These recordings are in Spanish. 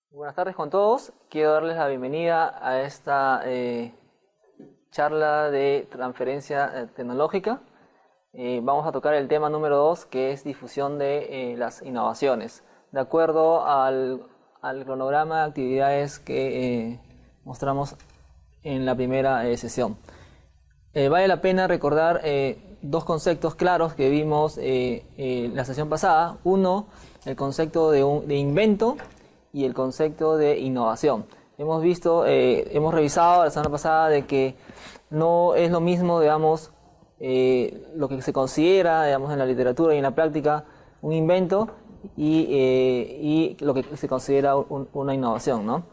Buenas tardes con todos. Quiero darles la bienvenida a esta charla de transferencia tecnológica. Vamos a tocar el tema número 2, que es difusión de las innovaciones. De acuerdo al cronograma de actividades que mostramos en la primera sesión. Vale la pena recordar dos conceptos claros que vimos la sesión pasada. Uno, el concepto de invento, y el concepto de innovación. Hemos revisado la semana pasada de que no es lo mismo, digamos, lo que se considera, digamos, en la literatura y en la práctica un invento y lo que se considera una innovación, ¿no?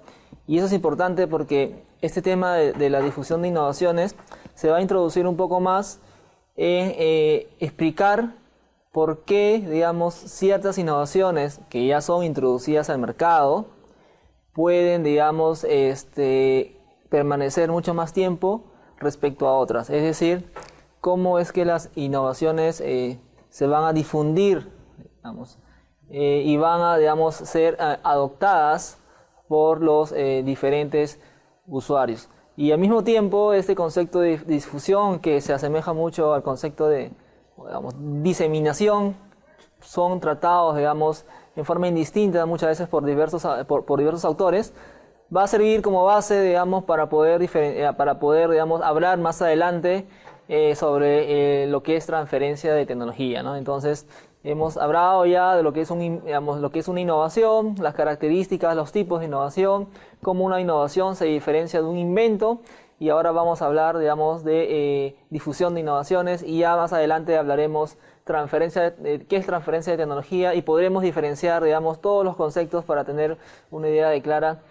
Y eso es importante porque este tema de la difusión de innovaciones se va a introducir un poco más en explicar por qué, digamos, ciertas innovaciones que ya son introducidas al mercado pueden, digamos, permanecer mucho más tiempo respecto a otras. Es decir, cómo es que las innovaciones se van a difundir, digamos, y van a, digamos, ser adoptadas por los diferentes usuarios. Y al mismo tiempo, este concepto de difusión, que se asemeja mucho al concepto de, digamos, diseminación, son tratados, digamos, en forma indistinta muchas veces por diversos autores, va a servir como base, digamos, para poder, digamos, hablar más adelante sobre lo que es transferencia de tecnología, ¿no? Entonces, hemos hablado ya de lo que es lo que es una innovación, las características, los tipos de innovación, cómo una innovación se diferencia de un invento. Y ahora vamos a hablar, digamos, de difusión de innovaciones, y ya más adelante hablaremos qué es transferencia de tecnología, y podremos diferenciar, digamos, todos los conceptos para tener una idea clara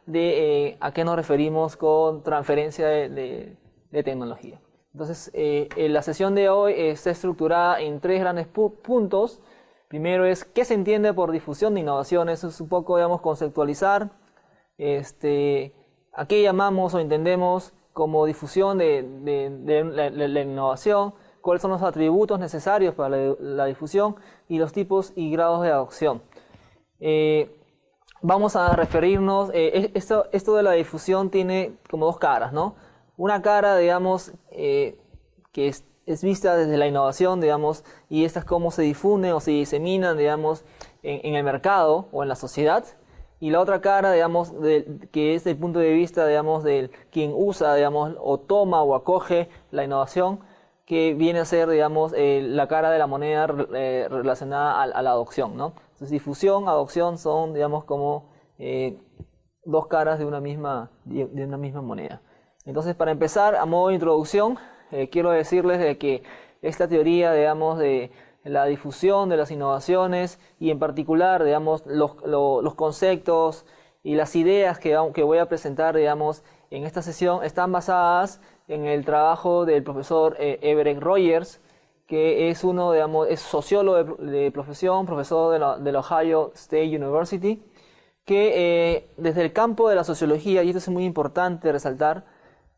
de a qué nos referimos con transferencia de tecnología. Entonces, la sesión de hoy está estructurada en tres grandes puntos. Primero es qué se entiende por difusión de innovaciones. Es un poco, digamos, conceptualizar a qué llamamos o entendemos como difusión de la innovación, cuáles son los atributos necesarios para la difusión y los tipos y grados de adopción. Vamos a referirnos, esto de la difusión tiene como dos caras, ¿no? Una cara, digamos, que es vista desde la innovación, digamos, y esta es cómo se difunden o se diseminan, digamos, en el mercado o en la sociedad. Y la otra cara, digamos, que es el punto de vista, digamos, de quien usa, digamos, o toma o acoge la innovación, que viene a ser, digamos, la cara de la moneda relacionada a la adopción, ¿no? Entonces, difusión, adopción son, digamos, como dos caras de una misma moneda. Entonces, para empezar, a modo de introducción, quiero decirles de que esta teoría, digamos, de la difusión de las innovaciones, y en particular, digamos, los conceptos y las ideas que voy a presentar, digamos, en esta sesión, están basadas en el trabajo del profesor Everett Rogers, que es es sociólogo de profesión, profesor de la Ohio State University, que desde el campo de la sociología, y esto es muy importante resaltar,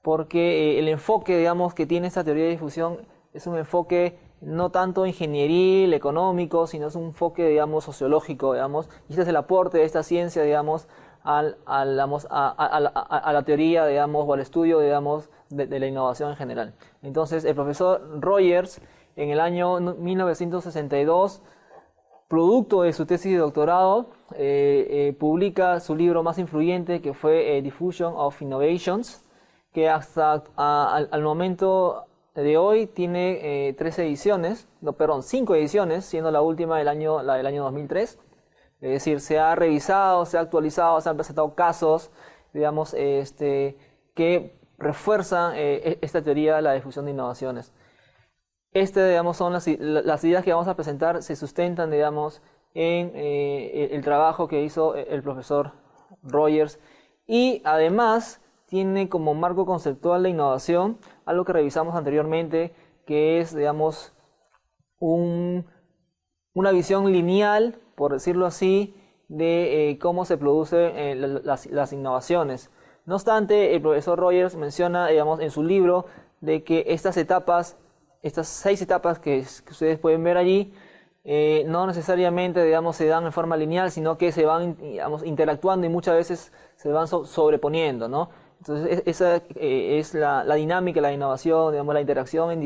porque el enfoque, digamos, que tiene esta teoría de difusión es un enfoque no tanto ingenieril, económico, sino es un enfoque, digamos, sociológico, digamos, y este es el aporte de esta ciencia, digamos, a la teoría, digamos, o al estudio, digamos, de la innovación en general. Entonces, el profesor Rogers, en el año 1962, producto de su tesis de doctorado, publica su libro más influyente, que fue Diffusion of Innovations, que hasta al momento de hoy tiene 5 ediciones, siendo la última la del año 2003. Es decir, se ha revisado, se ha actualizado, se han presentado casos, digamos, que refuerzan esta teoría de la difusión de innovaciones. Digamos, son las ideas que vamos a presentar, se sustentan, digamos, en el trabajo que hizo el profesor Rogers, y además tiene como marco conceptual de innovación algo que revisamos anteriormente, que es, digamos, una visión lineal, por decirlo así, de cómo se producen las innovaciones. No obstante, el profesor Rogers menciona, digamos, en su libro, de que estas 6 etapas que ustedes pueden ver allí, no necesariamente, digamos, se dan en forma lineal, sino que se van, digamos, interactuando y muchas veces se van sobreponiendo, ¿no? Entonces, esa es la dinámica, la innovación, digamos, la interacción en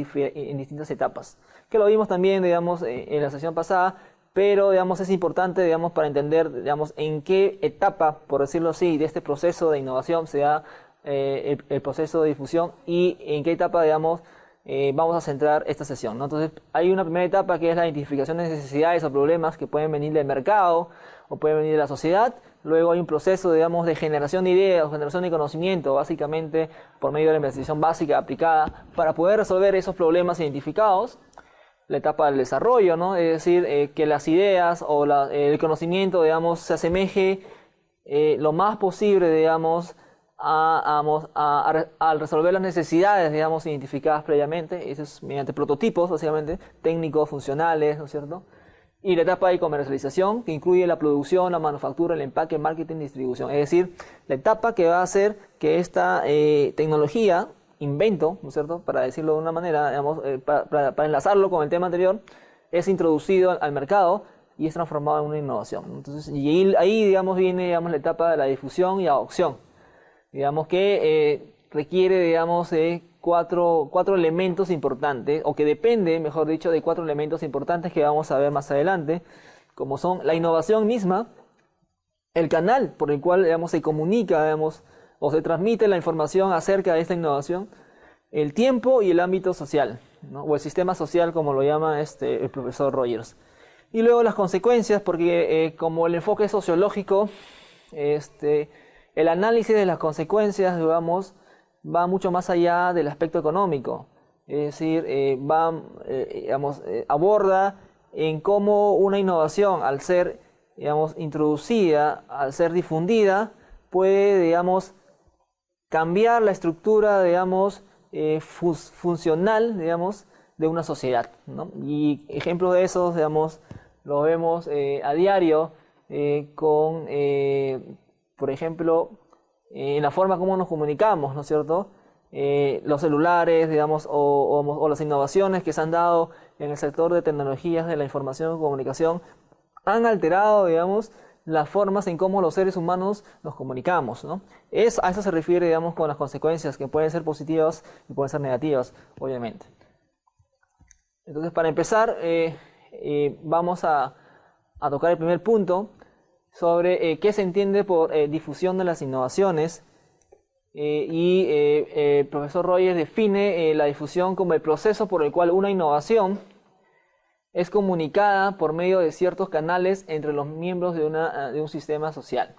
distintas etapas. Que lo vimos también, digamos, en la sesión pasada, pero, digamos, es importante, digamos, para entender, digamos, en qué etapa, por decirlo así, de este proceso de innovación se da el proceso de difusión y en qué etapa, digamos, vamos a centrar esta sesión, ¿no? Entonces, hay una primera etapa que es la identificación de necesidades o problemas que pueden venir del mercado o pueden venir de la sociedad. Luego hay un proceso, digamos, de generación de ideas, generación de conocimiento, básicamente por medio de la investigación básica aplicada para poder resolver esos problemas identificados. La etapa del desarrollo, ¿no? Es decir, que las ideas o el conocimiento, digamos, se asemeje lo más posible, digamos, al resolver las necesidades, digamos, identificadas previamente. Eso es mediante prototipos, básicamente, técnicos, funcionales, ¿no es cierto? Y la etapa de comercialización, que incluye la producción, la manufactura, el empaque, marketing, distribución. Es decir, la etapa que va a hacer que esta tecnología, invento, ¿no es cierto?, para decirlo de una manera, digamos, para enlazarlo con el tema anterior, es introducido al mercado y es transformado en una innovación. Entonces, y ahí, digamos, viene, digamos, la etapa de la difusión y adopción. Digamos que requiere, digamos, cuatro elementos importantes, o que depende, mejor dicho, de 4 elementos importantes que vamos a ver más adelante, como son la innovación misma, el canal por el cual, digamos, se comunica, digamos, o se transmite la información acerca de esta innovación, el tiempo y el ámbito social, ¿no? O el sistema social, como lo llama el profesor Rogers. Y luego las consecuencias, porque como el enfoque es sociológico, el análisis de las consecuencias, digamos, va mucho más allá del aspecto económico. Es decir, aborda en cómo una innovación, al ser, digamos, introducida, al ser difundida, puede, digamos, cambiar la estructura, digamos, funcional, digamos, de una sociedad, ¿no? Y ejemplos de esos, digamos, lo vemos a diario con, por ejemplo, en la forma como nos comunicamos, ¿no es cierto? Los celulares, digamos, o las innovaciones que se han dado en el sector de tecnologías de la información y comunicación han alterado, digamos, las formas en cómo los seres humanos nos comunicamos, ¿no? A eso se refiere, digamos, con las consecuencias que pueden ser positivas y pueden ser negativas, obviamente. Entonces, para empezar, vamos a tocar el primer punto sobre qué se entiende por difusión de las innovaciones. El profesor Rogers define la difusión como el proceso por el cual una innovación es comunicada por medio de ciertos canales entre los miembros de un sistema social.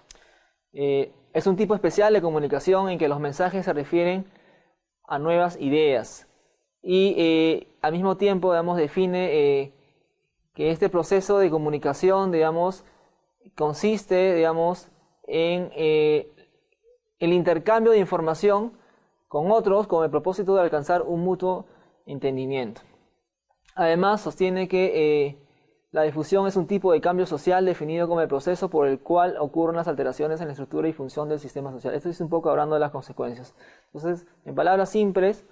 Es un tipo especial de comunicación en que los mensajes se refieren a nuevas ideas y al mismo tiempo, digamos, define que este proceso de comunicación, digamos, consiste, digamos, en el intercambio de información con otros con el propósito de alcanzar un mutuo entendimiento. Además, sostiene que la difusión es un tipo de cambio social definido como el proceso por el cual ocurren las alteraciones en la estructura y función del sistema social. Esto es un poco hablando de las consecuencias. Entonces, en palabras simples,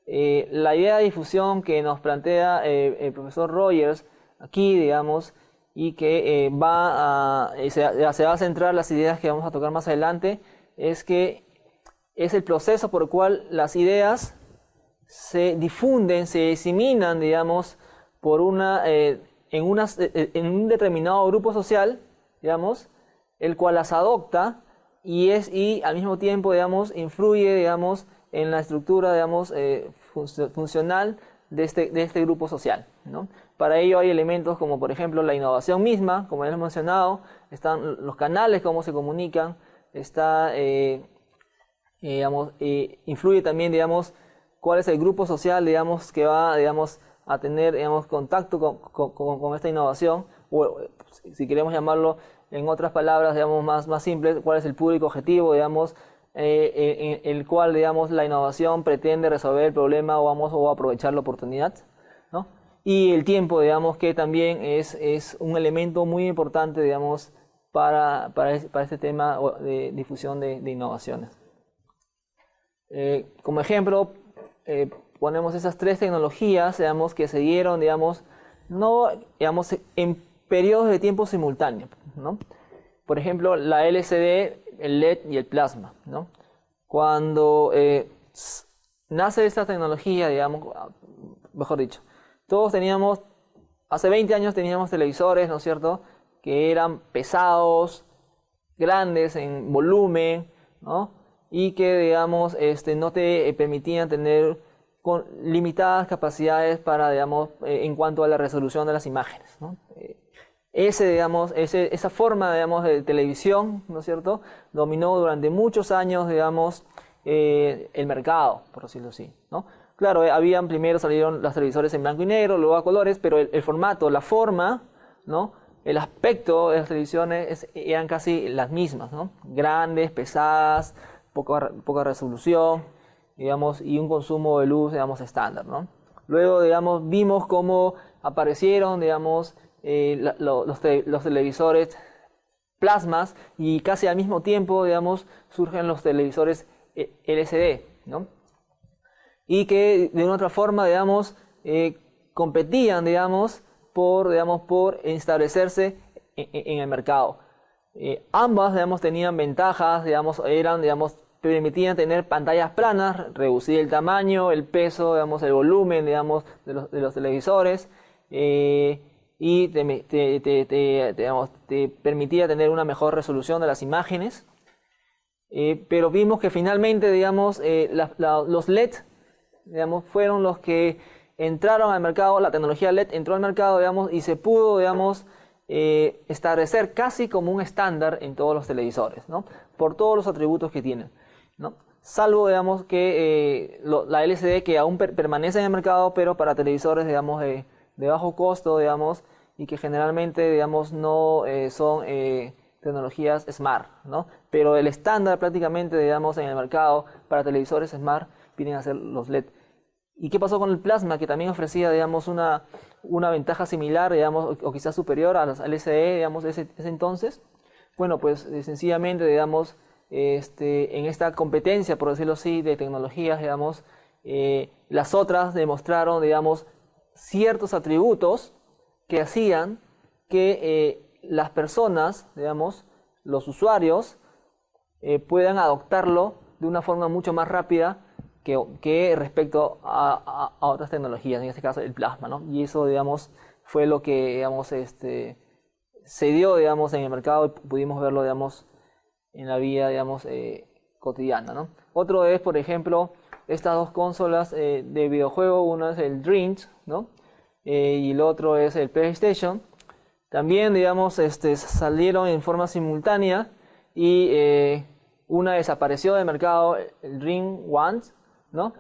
la idea de difusión que nos plantea el profesor Rogers aquí, digamos, y que se va a centrar las ideas que vamos a tocar más adelante, es que es el proceso por el cual las ideas se difunden, se diseminan, digamos, por en un determinado grupo social, digamos, el cual las adopta y al mismo tiempo, digamos, influye, digamos, en la estructura, digamos, funcional de este grupo social, ¿no? Para ello hay elementos como, por ejemplo, la innovación misma, como ya hemos mencionado, están los canales, cómo se comunican, influye también, digamos, cuál es el grupo social, digamos, que va, digamos, a tener, digamos, contacto con esta innovación, o si queremos llamarlo en otras palabras, digamos, más simples, cuál es el público objetivo, digamos, el cual, digamos, la innovación pretende resolver el problema o aprovechar la oportunidad, ¿no? Y el tiempo, digamos, que también es un elemento muy importante, digamos, para este tema de difusión de innovaciones. Como ejemplo, ponemos esas 3 tecnologías, digamos, que se dieron, digamos, no, digamos, en periodos de tiempo simultáneos, ¿no? Por ejemplo, la LCD, el LED y el plasma, ¿no? Cuando nace esta tecnología, digamos, mejor dicho, todos teníamos, hace 20 años teníamos televisores, ¿no es cierto?, que eran pesados, grandes en volumen, ¿no? Y que, digamos, no te permitían tener con limitadas capacidades para, digamos, en cuanto a la resolución de las imágenes, ¿no? Esa forma, digamos, de televisión, ¿no es cierto?, dominó durante muchos años, digamos, el mercado, por decirlo así, ¿no? Claro, primero salieron los televisores en blanco y negro, luego a colores, pero el formato, la forma, ¿no?, el aspecto de las televisiones eran casi las mismas, ¿no? Grandes, pesadas, poca resolución, digamos, y un consumo de luz, digamos, estándar, ¿no? Luego, digamos, vimos cómo aparecieron, digamos, los televisores plasmas y casi al mismo tiempo, digamos, surgen los televisores LCD, ¿no? Y que de una otra forma, digamos, competían, digamos, por establecerse en el mercado. Ambas, digamos, tenían ventajas, digamos, permitían tener pantallas planas, reducir el tamaño, el peso, digamos, el volumen, digamos, de los televisores, y te permitía tener una mejor resolución de las imágenes. Pero vimos que finalmente, digamos, los LED, digamos, fueron los que entraron al mercado, la tecnología LED entró al mercado, digamos, y se pudo, digamos, establecer casi como un estándar en todos los televisores, ¿no? Por todos los atributos que tienen, ¿no? Salvo, digamos, que la LCD, que aún permanece en el mercado, pero para televisores, digamos, de bajo costo, digamos, y que generalmente, digamos, no son tecnologías Smart, ¿no? Pero el estándar prácticamente, digamos, en el mercado para televisores Smart vienen a ser los LED. ¿Y qué pasó con el plasma? Que también ofrecía, digamos, una ventaja similar, digamos, o quizás superior a las LCD, digamos, ese entonces. Bueno, pues sencillamente, digamos, en esta competencia, por decirlo así, de tecnologías, digamos, las otras demostraron, digamos, ciertos atributos que hacían que las personas, digamos, los usuarios, puedan adoptarlo de una forma mucho más rápida que respecto a otras tecnologías, en este caso el plasma, ¿no? Y eso, digamos, fue lo que, digamos, se dio, digamos, en el mercado y pudimos verlo, digamos, en la vida, digamos, cotidiana, ¿no? Otro es, por ejemplo, estas dos consolas de videojuego, uno es el Dreams, ¿no? Y el otro es el PlayStation. También, digamos, salieron en forma simultánea y una desapareció del mercado, el Dreamcast, ¿no?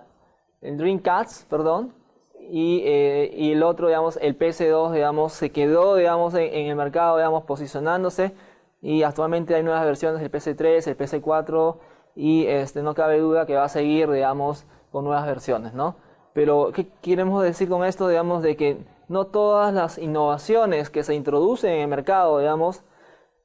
El Dreamcast, perdón, y el otro, digamos, el PS2, digamos, se quedó, digamos, en el mercado, digamos, posicionándose, y actualmente hay nuevas versiones del PS3, el PS4, y no cabe duda que va a seguir, digamos, con nuevas versiones, ¿no? Pero, ¿qué queremos decir con esto? Digamos, de que no todas las innovaciones que se introducen en el mercado, digamos,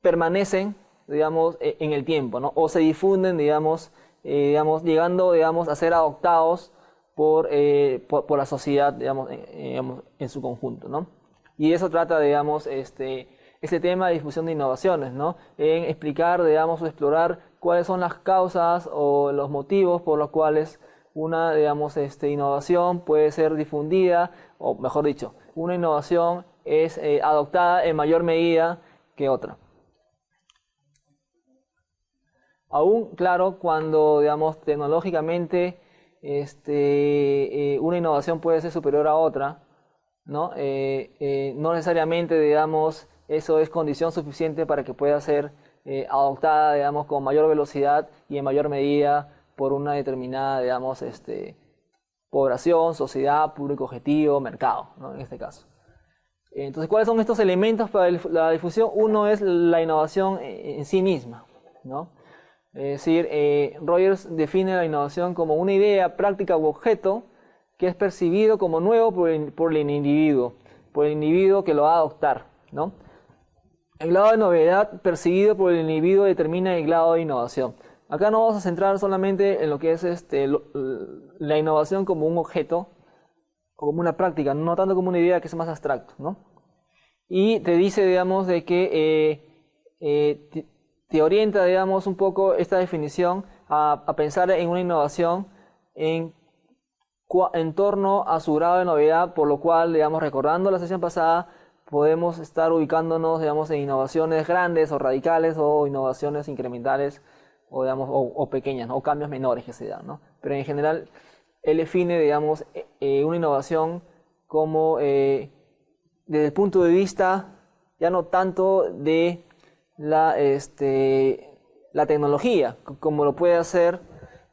permanecen, digamos, en el tiempo, ¿no? O se difunden, digamos, llegando, digamos, a ser adoptados por la sociedad, digamos, en su conjunto, ¿no? Y eso trata, digamos, este tema de difusión de innovaciones, ¿no? En explicar, digamos, o explorar cuáles son las causas o los motivos por los cuales una, digamos, innovación puede ser difundida, o mejor dicho, una innovación es adoptada en mayor medida que otra. Aún, claro, cuando, digamos, tecnológicamente una innovación puede ser superior a otra, ¿no? No necesariamente, digamos, eso es condición suficiente para que pueda ser adoptada, digamos, con mayor velocidad y en mayor medida por una determinada, digamos, población, sociedad, público objetivo, mercado, ¿no? En este caso. Entonces, ¿cuáles son estos elementos para la difusión? Uno es la innovación en sí misma, ¿no? Es decir, Rogers define la innovación como una idea, práctica u objeto que es percibido como nuevo por el individuo que lo va a adoptar, ¿no? El grado de novedad percibido por el individuo determina el grado de innovación. Acá no vamos a centrar solamente en lo que es la innovación como un objeto como una práctica, no tanto como una idea que es más abstracto, ¿no? Y te dice, digamos, de que te orienta, digamos, un poco esta definición a pensar en una innovación en torno a su grado de novedad, por lo cual, digamos, recordando la sesión pasada, podemos estar ubicándonos, digamos, en innovaciones grandes o radicales o innovaciones incrementales o, digamos, o pequeñas, ¿no? O cambios menores que se dan, ¿no? Pero en general, él define, digamos, una innovación como desde el punto de vista ya no tanto de la tecnología, como lo puede hacer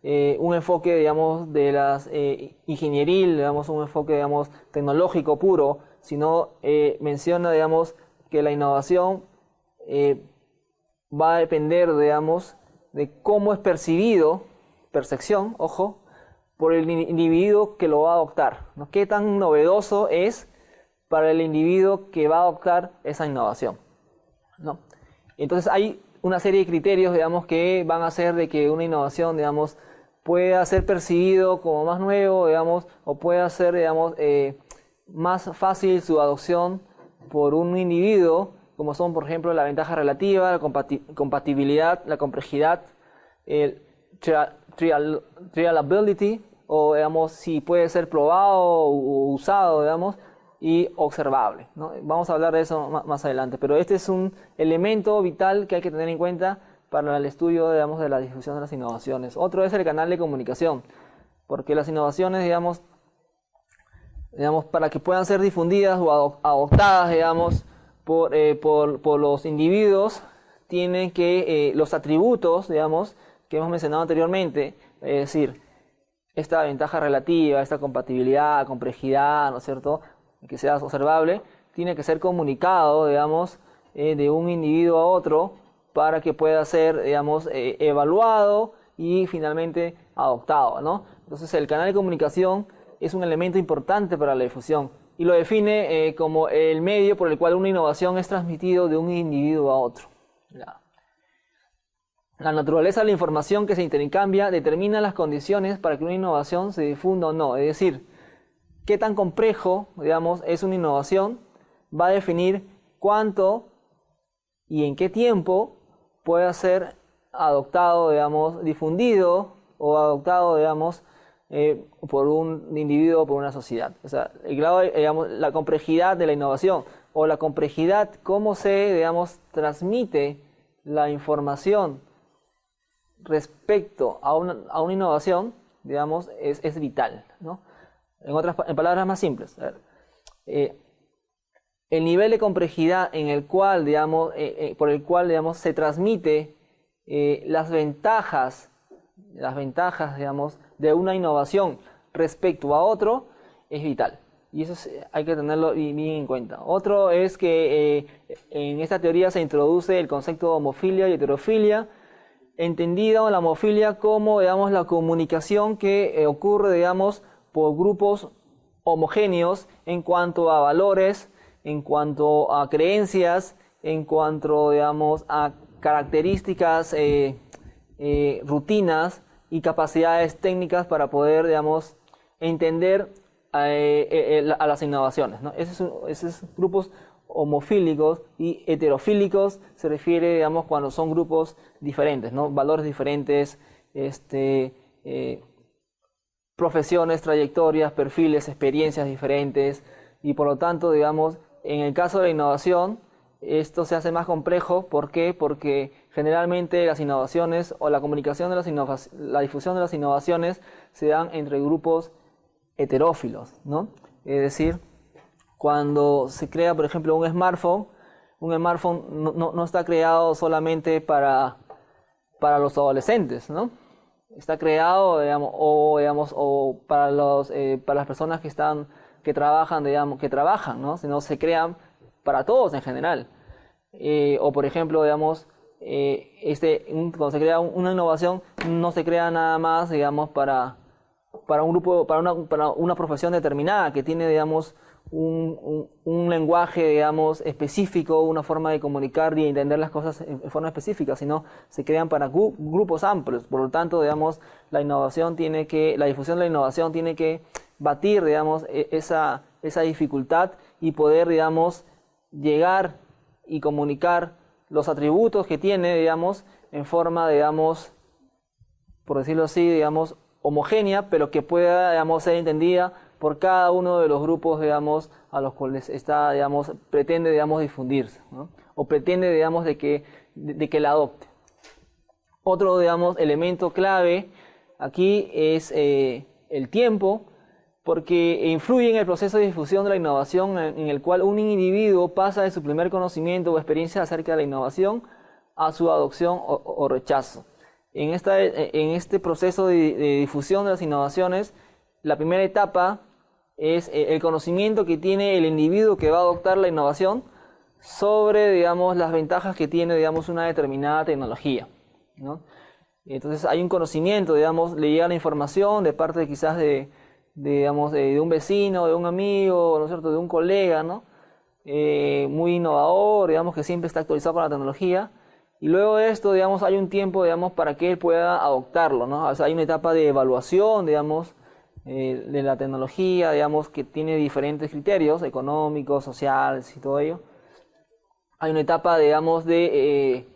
un enfoque, digamos, de las ingenieril, digamos, un enfoque, digamos, tecnológico puro, sino menciona, digamos, que la innovación va a depender, digamos, de cómo es percibido, percepción, ojo, por el individuo que lo va a adoptar, ¿no? Qué tan novedoso es para el individuo que va a adoptar esa innovación, ¿no? Entonces hay una serie de criterios, digamos, que van a hacer de que una innovación, digamos, pueda ser percibido como más nuevo, digamos, o pueda ser, digamos, más fácil su adopción por un individuo, como son, por ejemplo, la ventaja relativa, la compatibilidad, la complejidad, el trialability, o, digamos, si puede ser probado o usado, digamos, y observable, ¿no? Vamos a hablar de eso más adelante, pero este es un elemento vital que hay que tener en cuenta para el estudio, digamos, de la difusión de las innovaciones. Otro es el canal de comunicación, porque las innovaciones, digamos, para que puedan ser difundidas o adoptadas, digamos, por los individuos, tienen que los atributos, digamos, que hemos mencionado anteriormente, es decir, esta ventaja relativa, esta compatibilidad, complejidad, ¿no es cierto?, que sea observable, tiene que ser comunicado, digamos, de un individuo a otro para que pueda ser, digamos, evaluado y finalmente adoptado, ¿no? Entonces el canal de comunicación es un elemento importante para la difusión y lo define como el medio por el cual una innovación es transmitido de un individuo a otro. La naturaleza de la información que se intercambia determina las condiciones para que una innovación se difunda o no, es decir, qué tan complejo, digamos, es una innovación, va a definir cuánto y en qué tiempo puede ser adoptado, digamos, difundido o adoptado, digamos, por un individuo o por una sociedad. O sea, el grado, digamos, la complejidad de la innovación o la complejidad, cómo se, digamos, transmite la información respecto a una innovación, digamos, es vital, ¿no? En palabras más simples, el nivel de complejidad en el cual, digamos, por el cual, digamos, se transmite las ventajas, digamos, de una innovación respecto a otro es vital. Y eso hay que tenerlo bien en cuenta. Otro es que en esta teoría se introduce el concepto de homofilia y heterofilia, entendida la homofilia como, digamos, la comunicación que ocurre, digamos, por grupos homogéneos en cuanto a valores, en cuanto a creencias, en cuanto, digamos, a características, rutinas y capacidades técnicas para poder, digamos, entender a las innovaciones, ¿no? Esos grupos homofílicos y heterofílicos se refiere, digamos, cuando son grupos diferentes, ¿no? Valores diferentes, profesiones, trayectorias, perfiles, experiencias diferentes y por lo tanto, digamos, en el caso de la innovación, esto se hace más complejo. ¿Por qué? Porque generalmente las innovaciones o la comunicación de la difusión de las innovaciones se dan entre grupos heterófilos, ¿no? Es decir, cuando se crea, por ejemplo, un smartphone no está creado solamente para los adolescentes, ¿no? Está creado, digamos, o para las personas que trabajan, ¿no? Sino se crean para todos en general. O por ejemplo, digamos, cuando se crea una innovación, no se crea nada más, digamos, para un grupo, para una profesión determinada que tiene, digamos, un lenguaje, digamos, específico, una forma de comunicar y entender las cosas en forma específica, sino se crean para grupos amplios. Por lo tanto, digamos, la difusión de la innovación tiene que batir, digamos, esa dificultad y poder, digamos, llegar y comunicar los atributos que tiene, digamos, en forma, digamos, por decirlo así, digamos, homogénea, pero que pueda, digamos, ser entendida por cada uno de los grupos, digamos, a los cuales está, digamos, pretende, digamos, difundirse, ¿no? O pretende, digamos, de que la adopte. Otro, digamos, elemento clave aquí es el tiempo, porque influye en el proceso de difusión de la innovación en el cual un individuo pasa de su primer conocimiento o experiencia acerca de la innovación a su adopción o rechazo. En este proceso de difusión de las innovaciones, la primera etapa es el conocimiento que tiene el individuo que va a adoptar la innovación sobre, digamos, las ventajas que tiene, digamos, una determinada tecnología, ¿no? Entonces hay un conocimiento, digamos, le llega la información de parte quizás digamos, de un vecino, de un amigo, ¿no es cierto?, de un colega, ¿no? Muy innovador, digamos, que siempre está actualizado con la tecnología. Y luego de esto, digamos, hay un tiempo, digamos, para que él pueda adoptarlo, ¿no? O sea, hay una etapa de evaluación, digamos, de la tecnología, digamos, que tiene diferentes criterios económicos, sociales y todo ello. Hay una etapa, digamos, de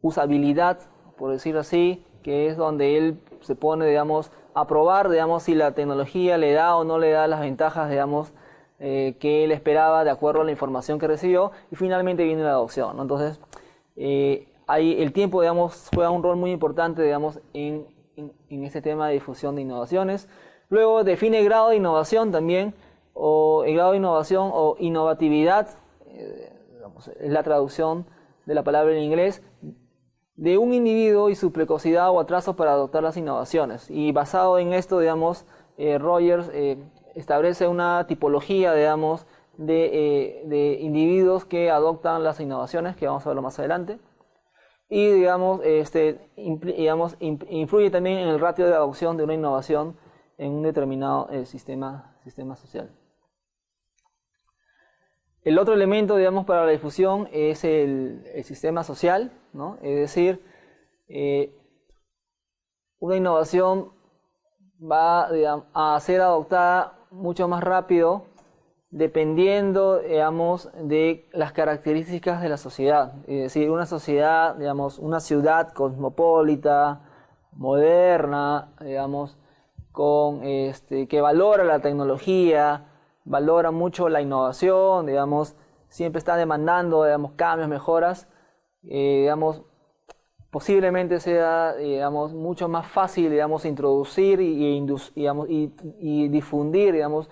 usabilidad, por decirlo así, que es donde él se pone, digamos, a probar, digamos, si la tecnología le da o no le da las ventajas, digamos, que él esperaba de acuerdo a la información que recibió, y finalmente viene la adopción, ¿no? Entonces, ahí el tiempo, digamos, juega un rol muy importante, digamos, en este tema de difusión de innovaciones. Luego define grado de innovación también, o el grado de innovación o innovatividad, digamos, es la traducción de la palabra en inglés, de un individuo y su precocidad o atraso para adoptar las innovaciones. Y basado en esto, digamos, Rogers establece una tipología, digamos, de individuos que adoptan las innovaciones, que vamos a verlo más adelante. Y, digamos, influye también en el ratio de adopción de una innovación en un determinado sistema social. El otro elemento, digamos, para la difusión es el sistema social, ¿no? Es decir, una innovación va, digamos, a ser adoptada mucho más rápido dependiendo, digamos, de las características de la sociedad. Es decir, una sociedad, digamos, una ciudad cosmopolita, moderna, digamos, que valora la tecnología, valora mucho la innovación, digamos, siempre está demandando, digamos, cambios, mejoras, digamos, posiblemente sea, digamos, mucho más fácil, digamos, introducir y difundir, digamos,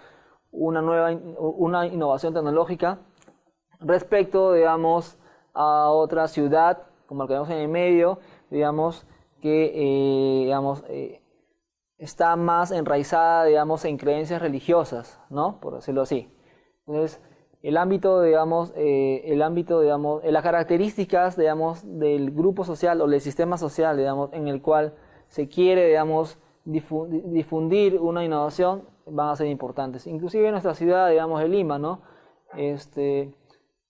una innovación tecnológica respecto, digamos, a otra ciudad, como la que vemos en el medio, digamos, que, está más enraizada, digamos, en creencias religiosas, ¿no? Por decirlo así. Entonces, el ámbito, digamos, las características, digamos, del grupo social o del sistema social, digamos, en el cual se quiere, digamos, difundir una innovación, van a ser importantes. Inclusive en nuestra ciudad, digamos, de Lima, ¿no?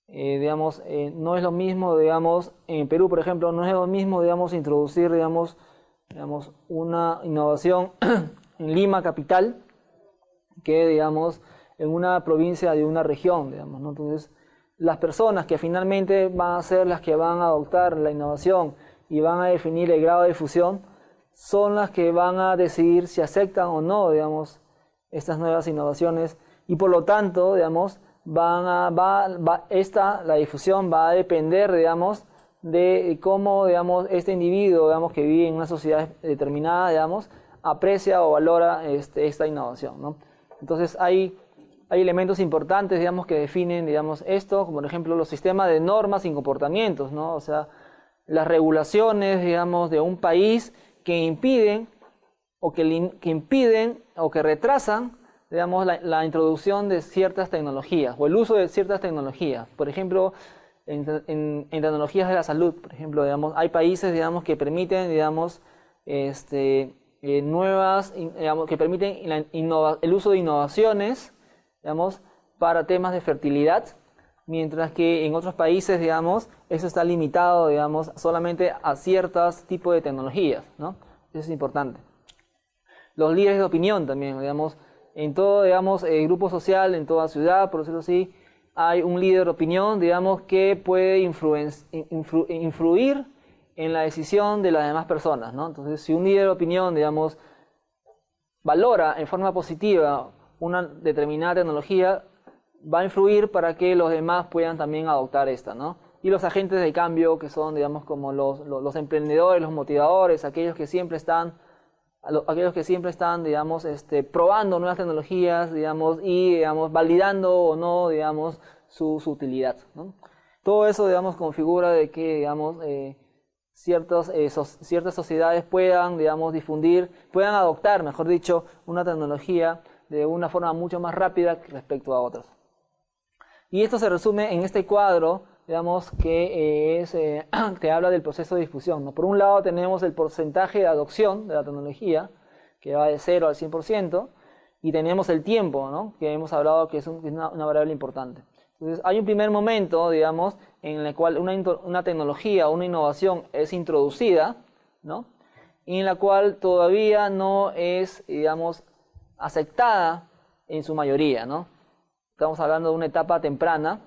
Digamos, no es lo mismo, digamos, en Perú, por ejemplo, no es lo mismo, digamos, introducir, digamos, una innovación en Lima capital que, digamos, en una provincia de una región, digamos, ¿no? Entonces, las personas que finalmente van a ser las que van a adoptar la innovación y van a definir el grado de difusión son las que van a decidir si aceptan o no, digamos, estas nuevas innovaciones, y por lo tanto, digamos, la difusión va a depender, digamos, de cómo, digamos, este individuo, digamos, que vive en una sociedad determinada, digamos, aprecia o valora esta innovación, ¿no? Entonces hay elementos importantes, digamos, que definen, digamos, esto, como por ejemplo los sistemas de normas y comportamientos, ¿no? O sea, las regulaciones, digamos, de un país que impiden o que retrasan, digamos, la introducción de ciertas tecnologías o el uso de ciertas tecnologías. Por ejemplo, en tecnologías de la salud, por ejemplo, digamos, hay países, digamos, que permiten, digamos, que permiten el uso de innovaciones, digamos, para temas de fertilidad, mientras que en otros países, digamos, eso está limitado, digamos, solamente a ciertos tipos de tecnologías, ¿no? Eso es importante. Los líderes de opinión también, digamos, en todo, digamos, grupo social, en toda ciudad, por decirlo así, hay un líder de opinión, digamos, que puede influir en la decisión de las demás personas, ¿no? Entonces, si un líder de opinión, digamos, valora en forma positiva una determinada tecnología, va a influir para que los demás puedan también adoptar esta, ¿no? Y los agentes de cambio, que son, digamos, como los emprendedores, los motivadores, aquellos que siempre están, digamos, probando nuevas tecnologías, digamos, y, digamos, validando o no, digamos, su utilidad, ¿no? Todo eso, digamos, configura de que, digamos, ciertas sociedades puedan, digamos, puedan adoptar, mejor dicho, una tecnología de una forma mucho más rápida respecto a otras. Y esto se resume en este cuadro, digamos, que te habla del proceso de difusión, ¿no? Por un lado tenemos el porcentaje de adopción de la tecnología, que va de 0 al 100%, y tenemos el tiempo, ¿no? Que hemos hablado que es una variable importante. Entonces, hay un primer momento, digamos, en el cual una tecnología o una innovación es introducida, ¿no? Y en la cual todavía no es, digamos, aceptada en su mayoría, ¿no? Estamos hablando de una etapa temprana.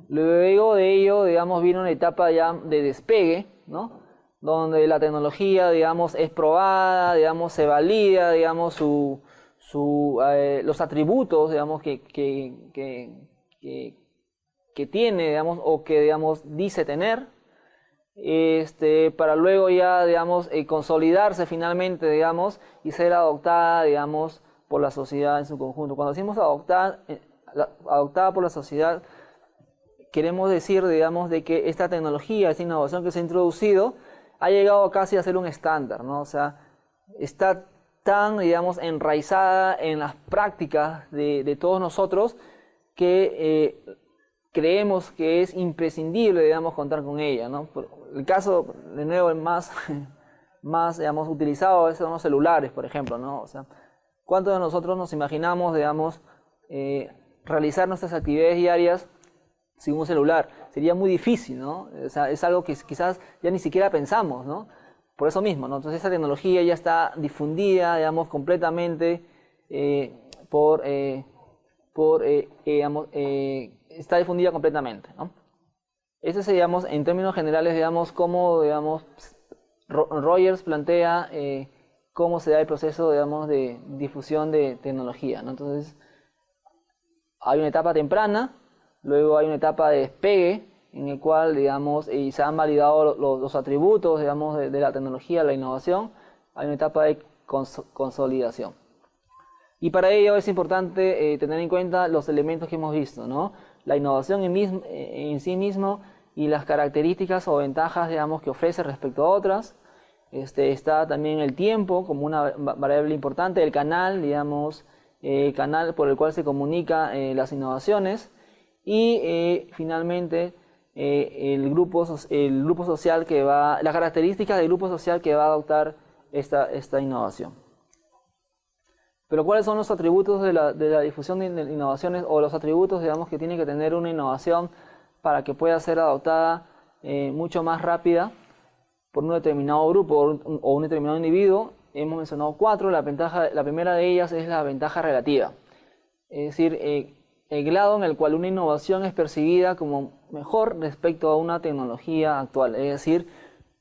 Luego de ello, digamos, viene una etapa ya de despegue, ¿no? Donde la tecnología, digamos, es probada, digamos, se valida, digamos, los atributos, digamos, que tiene, digamos, o que, digamos, dice tener, para luego ya, digamos, consolidarse finalmente, digamos, y ser adoptada, digamos, por la sociedad en su conjunto. Cuando decimos adoptada por la sociedad, queremos decir, digamos, de que esta tecnología, esta innovación que se ha introducido, ha llegado casi a ser un estándar, ¿no? O sea, está tan, digamos, enraizada en las prácticas de todos nosotros que creemos que es imprescindible, digamos, contar con ella, ¿no? El caso, de nuevo, el más, digamos, utilizado son los celulares, por ejemplo, ¿no? O sea, ¿cuántos de nosotros nos imaginamos, digamos, realizar nuestras actividades diarias sin un celular? Sería muy difícil, ¿no? O sea, es algo que quizás ya ni siquiera pensamos, ¿no? Por eso mismo, ¿no? Entonces esa tecnología ya está difundida, digamos, completamente está difundida completamente, ¿no? Ese es, digamos, en términos generales, digamos, cómo, digamos, Rogers plantea cómo se da el proceso, digamos, de difusión de tecnología, ¿no? Entonces, hay una etapa temprana, luego hay una etapa de despegue, en el cual, digamos, y se han validado los atributos, digamos, de la tecnología, la innovación. Hay una etapa de consolidación. Y para ello es importante tener en cuenta los elementos que hemos visto, ¿no? La innovación en sí mismo y las características o ventajas, digamos, que ofrece respecto a otras. Está también el tiempo como una variable importante, el canal, digamos, canal por el cual se comunican las innovaciones. Y finalmente el grupo social las características del grupo social que va a adoptar esta innovación. Pero ¿cuáles son los atributos de la difusión de innovaciones o los atributos, digamos, que tiene que tener una innovación para que pueda ser adoptada mucho más rápida por un determinado grupo o un determinado individuo? Hemos mencionado 4. La primera de ellas es la ventaja relativa. Es decir, el grado en el cual una innovación es percibida como mejor respecto a una tecnología actual. Es decir,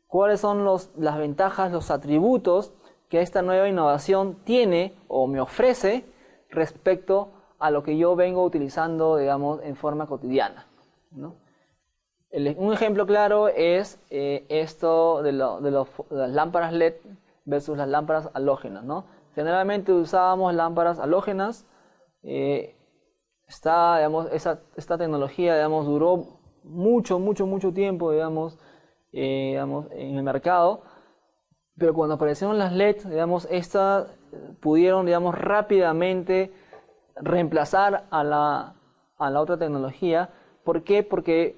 cuáles son las ventajas, los atributos que esta nueva innovación tiene o me ofrece respecto a lo que yo vengo utilizando, digamos, en forma cotidiana, ¿no? Un ejemplo claro es esto de las lámparas LED versus las lámparas halógenas, ¿no? Generalmente usábamos lámparas halógenas. Digamos, esta tecnología, digamos, duró mucho tiempo, digamos, en el mercado. Pero cuando aparecieron las LED, digamos, estas pudieron, digamos, rápidamente reemplazar a la otra tecnología. ¿Por qué? Porque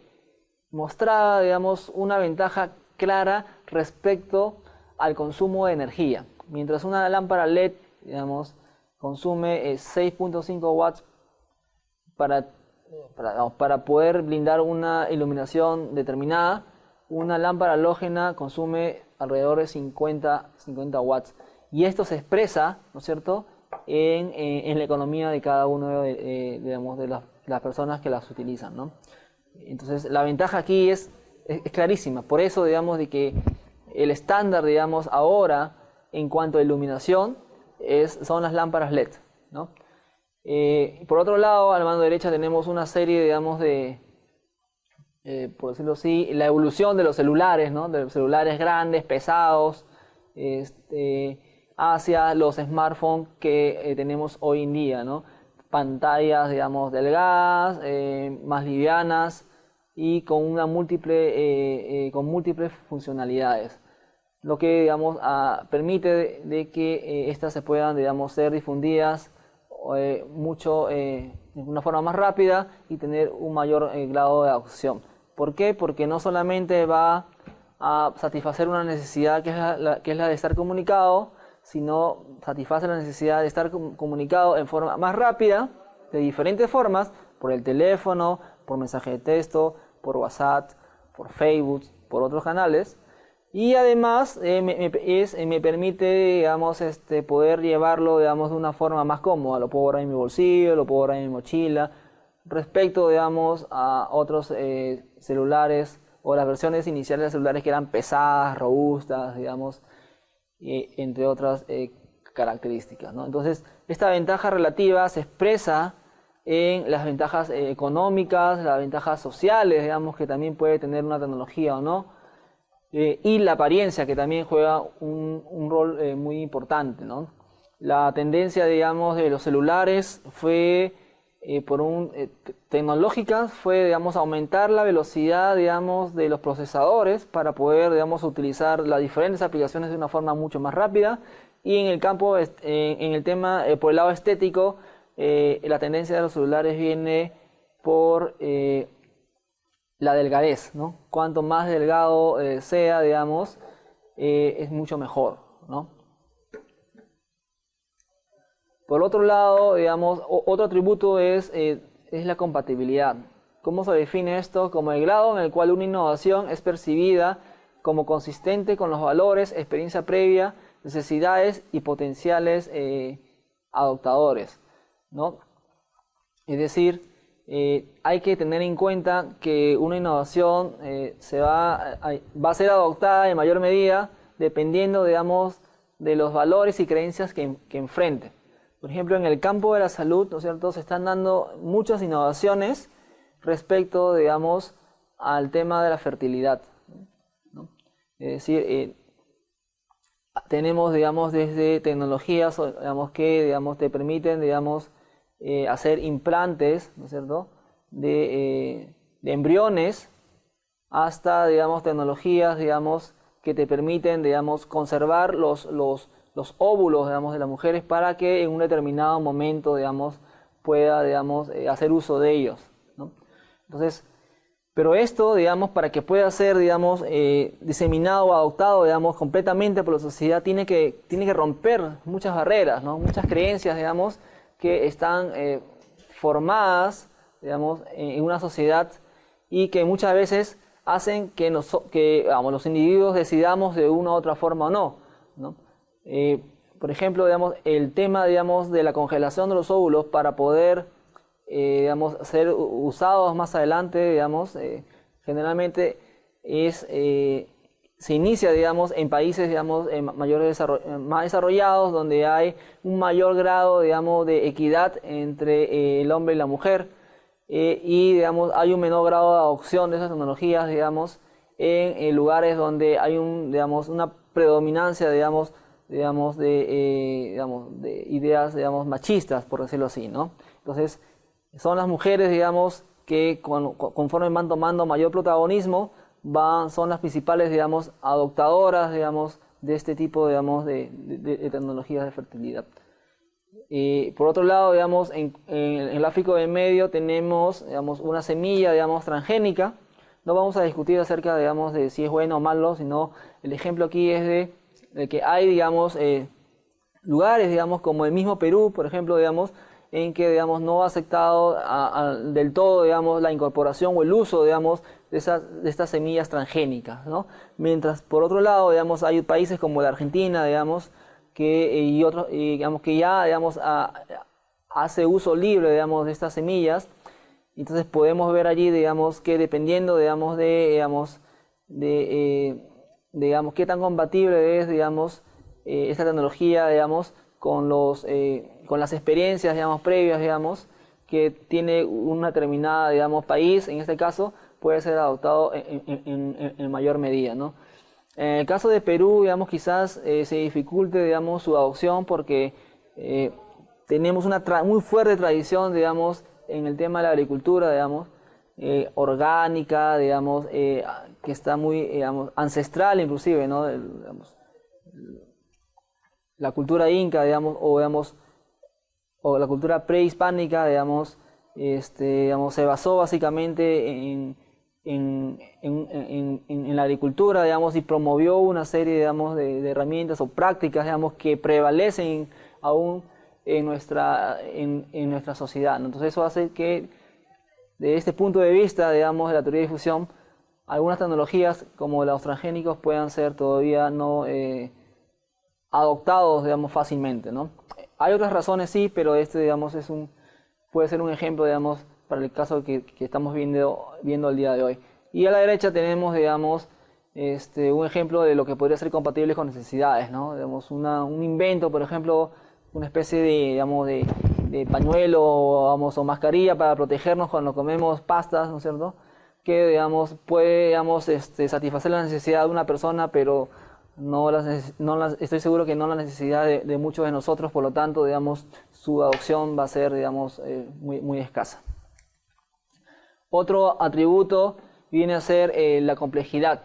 mostraba, digamos, una ventaja clara respecto al consumo de energía. Mientras una lámpara LED, digamos, consume 6.5 watts para poder brindar una iluminación determinada, una lámpara halógena consume alrededor de 50 watts. Y esto se expresa, ¿no es cierto?, en la economía de cada uno digamos, de las personas que las utilizan, ¿no? Entonces, la ventaja aquí es clarísima. Por eso, digamos, de que el estándar, digamos, ahora, en cuanto a iluminación, son las lámparas LED, ¿no? Por otro lado, a la mano derecha tenemos una serie, digamos, por decirlo así, la evolución de los celulares, ¿no? De los celulares grandes, pesados, hacia los smartphones que tenemos hoy en día, ¿no? Pantallas, digamos, delgadas, más livianas y con con múltiples funcionalidades, lo que, digamos, permite de que estas se puedan, digamos, ser difundidas de una forma más rápida y tener un mayor grado de adopción. ¿Por qué? Porque no solamente va a satisfacer una necesidad que es la de estar comunicado, sino satisface la necesidad de estar comunicado en forma más rápida, de diferentes formas, por el teléfono, por mensaje de texto, por WhatsApp, por Facebook, por otros canales. Y además me permite, digamos, poder llevarlo, digamos, de una forma más cómoda. Lo puedo guardar en mi bolsillo, lo puedo guardar en mi mochila. Respecto, digamos, a otros celulares o las versiones iniciales de celulares que eran pesadas, robustas, digamos, entre otras características, ¿no? Entonces, esta ventaja relativa se expresa en las ventajas económicas, las ventajas sociales, digamos, que también puede tener una tecnología o no, y la apariencia, que también juega un rol muy importante, ¿no? La tendencia, digamos, de los celulares fue tecnológica, fue, digamos, aumentar la velocidad, digamos, de los procesadores para poder, digamos, utilizar las diferentes aplicaciones de una forma mucho más rápida. Y en el campo, en el tema, por el lado estético, la tendencia de los celulares viene por la delgadez, ¿no? Cuanto más delgado sea, digamos, es mucho mejor, ¿no? Por otro lado, digamos, otro atributo es la compatibilidad. ¿Cómo se define esto? Como el grado en el cual una innovación es percibida como consistente con los valores, experiencia previa, necesidades y potenciales adoptadores, ¿no? Es decir, hay que tener en cuenta que una innovación va a ser adoptada en mayor medida dependiendo, digamos, de los valores y creencias que enfrente. Por ejemplo, en el campo de la salud, ¿no es cierto?, se están dando muchas innovaciones respecto, digamos, al tema de la fertilidad, ¿no? Es decir, tenemos, digamos, desde tecnologías, digamos, que, digamos, te permiten, digamos, hacer implantes, ¿no es cierto?, de embriones, hasta, digamos, tecnologías, digamos, que te permiten, digamos, conservar los óvulos, digamos, de las mujeres para que en un determinado momento, digamos, pueda, digamos, hacer uso de ellos, ¿no? Entonces, pero esto, digamos, para que pueda ser, digamos, diseminado o adoptado, digamos, completamente por la sociedad, tiene que romper muchas barreras, ¿no? Muchas creencias, digamos, que están formadas, digamos, en una sociedad y que muchas veces hacen que vamos, los individuos decidamos de una u otra forma o no, ¿no? Por ejemplo, digamos, el tema, digamos, de la congelación de los óvulos para poder, digamos, ser usados más adelante, digamos, generalmente se inicia, digamos, en países, digamos, más desarrollados, donde hay un mayor grado, digamos, de equidad entre el hombre y la mujer, y, digamos, hay un menor grado de adopción de esas tecnologías, digamos, en lugares donde hay digamos, una predominancia, digamos, de ideas, digamos, machistas, por decirlo así, ¿no? Entonces, son las mujeres, digamos, que conforme van tomando mayor protagonismo, son las principales, digamos, adoptadoras, digamos, de este tipo, digamos, de tecnologías de fertilidad. Por otro lado, digamos, en el África del Medio tenemos, digamos, una semilla, digamos, transgénica. No vamos a discutir acerca, digamos, de si es bueno o malo, sino el ejemplo aquí es de que hay, digamos, lugares, digamos, como el mismo Perú, por ejemplo, digamos, en que, digamos, no ha aceptado del todo, digamos, la incorporación o el uso, digamos, de estas semillas transgénicas, ¿no? Mientras, por otro lado, digamos, hay países como la Argentina, digamos, digamos, que ya digamos, hace uso libre, digamos, de estas semillas. Entonces podemos ver allí, digamos, que dependiendo, digamos, qué tan compatible es, digamos, esta tecnología, digamos, con las experiencias, digamos, previas, digamos, que tiene una determinada, digamos, país, en este caso, puede ser adoptado en mayor medida, ¿no? En el caso de Perú, digamos, quizás se dificulte, digamos, su adopción porque tenemos una muy fuerte tradición, digamos, en el tema de la agricultura, digamos, orgánica, digamos, que está muy, digamos, ancestral inclusive, ¿no? Digamos, la cultura inca, digamos, o la cultura prehispánica, digamos, digamos, se basó básicamente en la agricultura, digamos, y promovió una serie, digamos, de herramientas o prácticas, digamos, que prevalecen aún en nuestra sociedad, ¿no? Entonces eso hace que, de este punto de vista, digamos, de la teoría de difusión, algunas tecnologías como los transgénicos puedan ser todavía no adoptados, digamos, fácilmente, ¿no? Hay otras razones, sí, pero digamos, puede ser un ejemplo, digamos, para el caso que estamos viendo el día de hoy. Y a la derecha tenemos, digamos, un ejemplo de lo que podría ser compatible con necesidades, ¿no? Digamos, un invento, por ejemplo, una especie de, digamos, de pañuelo, vamos, o mascarilla para protegernos cuando comemos pastas, ¿no es cierto? Que, digamos, puede, digamos, satisfacer la necesidad de una persona, pero estoy seguro que no la necesidad de muchos de nosotros, por lo tanto, digamos, su adopción va a ser, digamos, muy, muy escasa. Otro atributo viene a ser la complejidad,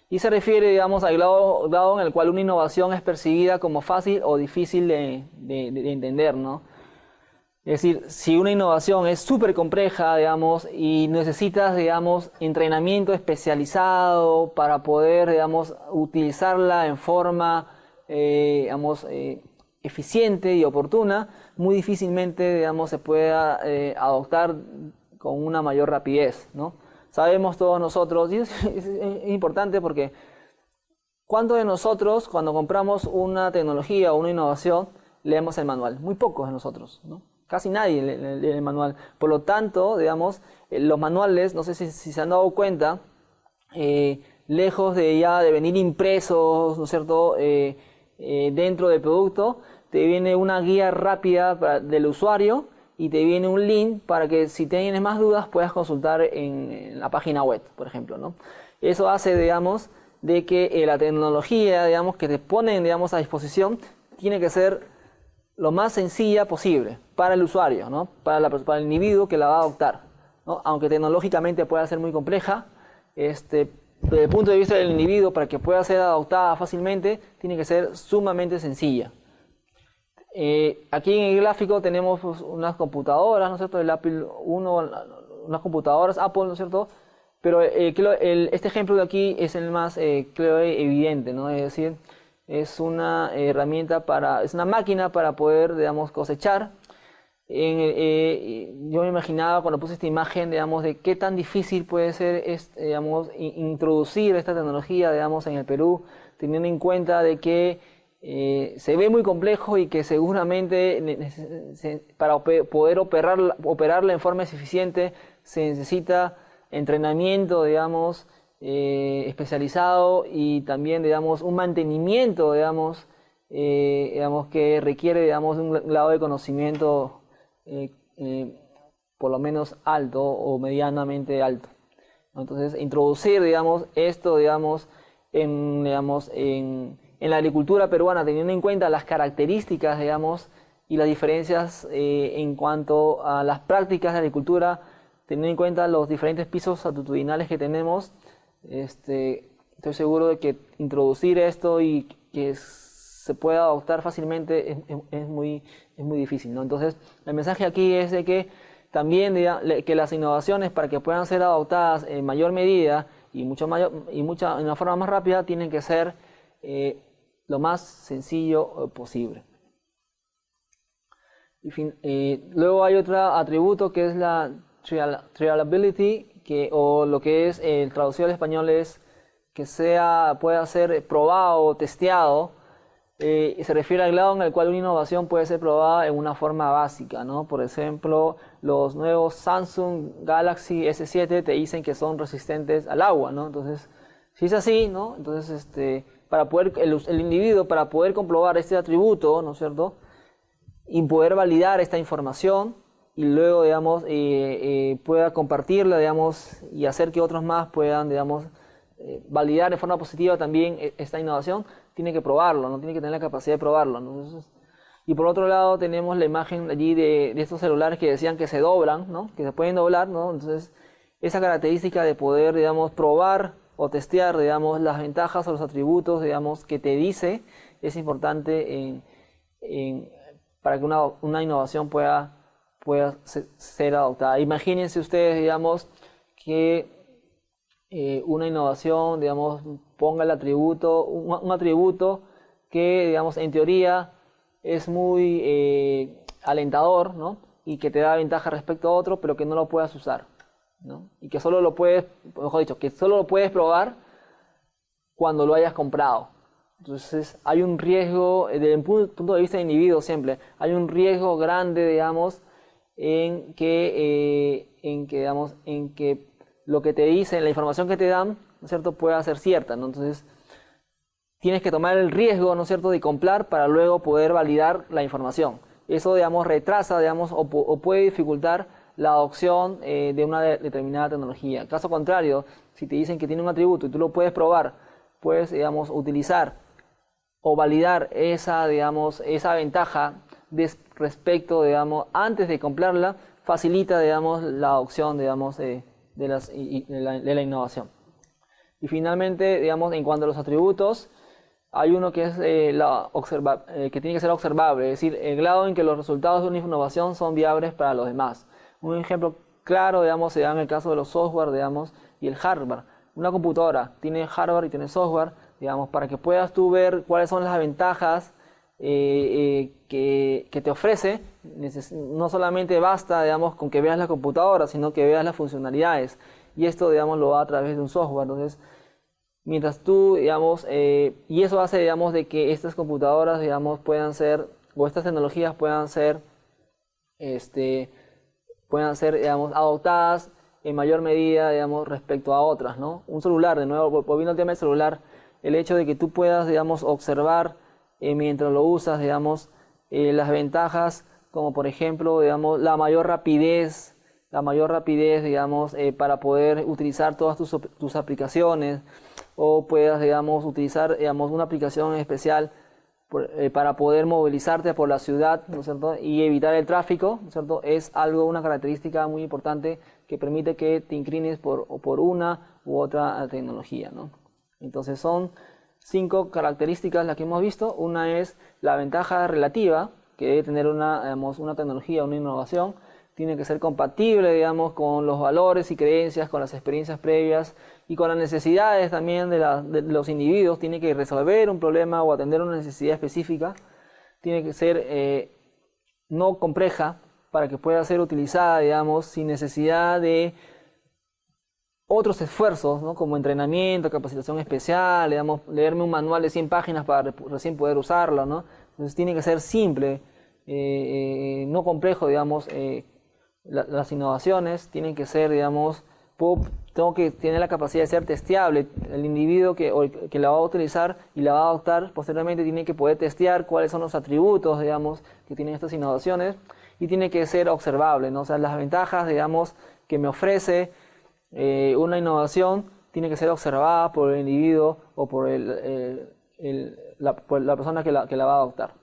y se refiere, digamos, al grado en el cual una innovación es percibida como fácil o difícil de entender, ¿no? Es decir, si una innovación es súper compleja, digamos, y necesitas, digamos, entrenamiento especializado para poder, digamos, utilizarla en forma, digamos, eficiente y oportuna, muy difícilmente, digamos, se pueda adoptar con una mayor rapidez, ¿no? Sabemos todos nosotros, y es importante porque ¿cuántos de nosotros, cuando compramos una tecnología o una innovación, leemos el manual? Muy pocos de nosotros, ¿no? Casi nadie lee el manual. Por lo tanto, digamos, los manuales, no sé si se han dado cuenta, lejos de venir impresos, ¿no es cierto?, dentro del producto, te viene una guía rápida del usuario y te viene un link para que si tienes más dudas puedas consultar en la página web, por ejemplo, ¿no? Eso hace, digamos, de que la tecnología, digamos, que te ponen, digamos, a disposición, tiene que ser lo más sencilla posible para el usuario, ¿no? Para el individuo que la va a adoptar, ¿no? Aunque tecnológicamente pueda ser muy compleja, desde el punto de vista del individuo, para que pueda ser adoptada fácilmente, tiene que ser sumamente sencilla. Aquí en el gráfico tenemos, pues, unas computadoras, ¿no es cierto?, del Apple I, unas computadoras Apple, ¿no es cierto?, pero este ejemplo de aquí es el más evidente, ¿no? Es decir, es una herramienta es una máquina para poder, digamos, cosechar. Yo me imaginaba cuando puse esta imagen, digamos, de qué tan difícil puede ser, digamos, introducir esta tecnología, digamos, en el Perú, teniendo en cuenta de que se ve muy complejo y que seguramente para poder operarla en forma eficiente se necesita entrenamiento, digamos, especializado, y también, digamos, un mantenimiento, digamos, que requiere, digamos, un grado de conocimiento por lo menos alto o medianamente alto. Entonces, introducir, digamos, esto, digamos, en la agricultura peruana, teniendo en cuenta las características, digamos, y las diferencias en cuanto a las prácticas de agricultura, teniendo en cuenta los diferentes pisos altitudinales que tenemos, estoy seguro de que introducir esto y que se pueda adoptar fácilmente es muy difícil, ¿no? Entonces, el mensaje aquí es de que también que las innovaciones, para que puedan ser adoptadas en mayor medida y de una forma más rápida, tienen que ser lo más sencillo posible. Luego hay otro atributo que es la trialability, o lo que es traducido al español es que pueda ser probado o testeado. se refiere al grado en el cual una innovación puede ser probada en una forma básica, ¿no? Por ejemplo, los nuevos Samsung Galaxy S7 te dicen que son resistentes al agua, ¿no? Entonces, si es así, ¿no? Entonces, para poder, el individuo, para poder comprobar este atributo, ¿no es cierto?, y poder validar esta información y luego, digamos, pueda compartirla, digamos, y hacer que otros más puedan, digamos, validar de forma positiva también esta innovación, tiene que probarlo, no tiene que tener la capacidad de probarlo, ¿no? Entonces, y por otro lado tenemos la imagen allí de estos celulares que decían que se doblan, ¿no? Que se pueden doblar, ¿no? Entonces, esa característica de poder, digamos, probar o testear, digamos, las ventajas o los atributos, digamos, que te dice, es importante para que una innovación pueda ser adoptada. Imagínense ustedes, digamos, que una innovación, digamos, ponga el atributo, un atributo que, digamos, en teoría es muy alentador, ¿no? Y que te da ventaja respecto a otro, pero que no lo puedas usar, ¿no? Y que solo lo puedes, mejor dicho, que solo lo puedes probar cuando lo hayas comprado. Entonces hay un riesgo, desde el punto de vista del individuo siempre, hay un riesgo grande, digamos, en que lo que te dicen, la información que te dan, ¿no es cierto?, pueda ser cierta, ¿no? Entonces tienes que tomar el riesgo, ¿no es cierto?, de comprar para luego poder validar la información. Eso, digamos, retrasa, digamos, o puede dificultar la adopción de una determinada tecnología. Caso contrario, si te dicen que tiene un atributo y tú lo puedes probar, puedes, digamos, utilizar o validar esa, digamos, esa ventaja respecto, digamos, antes de comprarla, facilita, digamos, la adopción, digamos, de la innovación. Y finalmente, digamos, en cuanto a los atributos, hay uno que es que tiene que ser observable, es decir, el grado en que los resultados de una innovación son viables para los demás. Un ejemplo claro, digamos, se da en el caso de los software, digamos, y el hardware. Una computadora tiene hardware y tiene software, digamos, para que puedas tú ver cuáles son las ventajas que te ofrece. No solamente basta, digamos, con que veas la computadora, sino que veas las funcionalidades. Y esto, digamos, lo va a través de un software. Entonces, mientras tú, digamos, y eso hace, digamos, de que estas computadoras, digamos, puedan ser, o estas tecnologías puedan ser, digamos, adoptadas en mayor medida, digamos, respecto a otras, ¿no? Un celular, de nuevo, volviendo al tema del celular, el hecho de que tú puedas, digamos, observar mientras lo usas, digamos, las ventajas, como por ejemplo, digamos, la mayor rapidez, digamos, para poder utilizar todas tus aplicaciones, o puedas, digamos, utilizar, digamos, una aplicación especial para poder movilizarte por la ciudad, ¿no es cierto?, y evitar el tráfico, ¿no es cierto?, es una característica muy importante que permite que te inclines por una u otra tecnología, ¿no? Entonces son 5 características las que hemos visto. Una es la ventaja relativa, que debe tener digamos, una tecnología, una innovación. Tiene que ser compatible, digamos, con los valores y creencias, con las experiencias previas y con las necesidades también de los individuos. Tiene que resolver un problema o atender una necesidad específica. Tiene que ser no compleja para que pueda ser utilizada, digamos, sin necesidad de otros esfuerzos, ¿no?, como entrenamiento, capacitación especial, digamos, leerme un manual de 100 páginas para recién poder usarlo, ¿no? Entonces tiene que ser simple, no complejo, digamos. Las innovaciones tienen que ser, digamos, tengo que tener la capacidad de ser testeable. El individuo que la va a utilizar y la va a adoptar posteriormente tiene que poder testear cuáles son los atributos, digamos, que tienen estas innovaciones, y tiene que ser observable, ¿no? O sea, las ventajas, digamos, que me ofrece una innovación tiene que ser observada por el individuo o por la persona que la va a adoptar.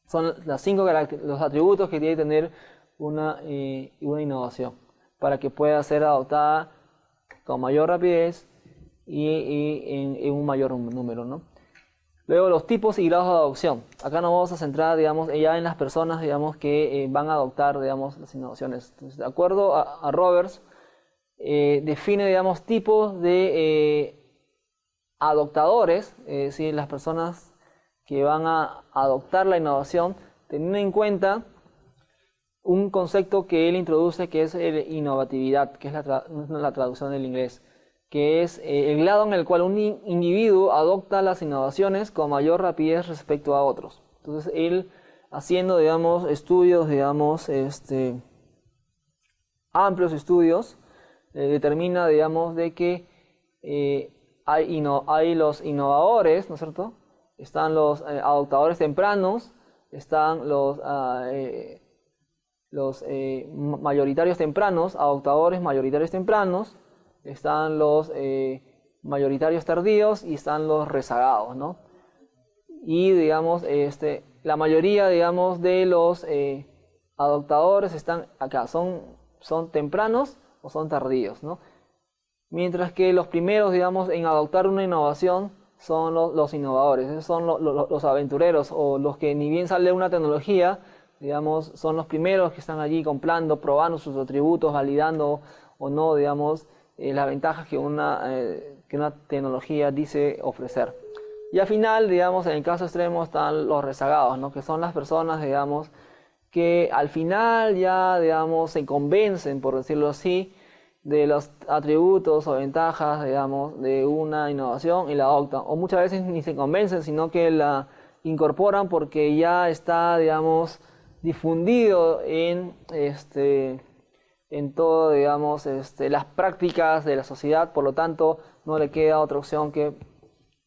Son los atributos que tiene que tener una innovación para que pueda ser adoptada con mayor rapidez y en un mayor número, ¿no? Luego, los tipos y grados de adopción. Acá nos vamos a centrar, digamos, ya en las personas, digamos, que van a adoptar, digamos, las innovaciones. Entonces, de acuerdo a Roberts, define, digamos, tipos de adoptadores, es decir, las personas que van a adoptar la innovación, teniendo en cuenta un concepto que él introduce, que es la innovatividad, que es la traducción del inglés, que es el grado en el cual un individuo adopta las innovaciones con mayor rapidez respecto a otros. Entonces, él haciendo, digamos, estudios, digamos, amplios estudios, determina, digamos, de que hay los innovadores, ¿no es cierto? Están los adoptadores tempranos, están los mayoritarios tempranos, adoptadores mayoritarios tempranos, están los mayoritarios tardíos y están los rezagados, ¿no? Y digamos, la mayoría, digamos, de los adoptadores están acá, son tempranos o son tardíos, ¿no? Mientras que los primeros, digamos, en adoptar una innovación son los innovadores, esos son los aventureros, o los que ni bien sale una tecnología, digamos, son los primeros que están allí comprando, probando sus atributos, validando o no, digamos, las ventajas que una tecnología dice ofrecer. Y al final, digamos, en el caso extremo están los rezagados, ¿no? Que son las personas, digamos, que al final ya, digamos, se convencen, por decirlo así, de los atributos o ventajas, digamos, de una innovación y la adoptan. O muchas veces ni se convencen, sino que la incorporan porque ya está, digamos, difundido en todo, digamos, las prácticas de la sociedad. Por lo tanto, no le queda otra opción que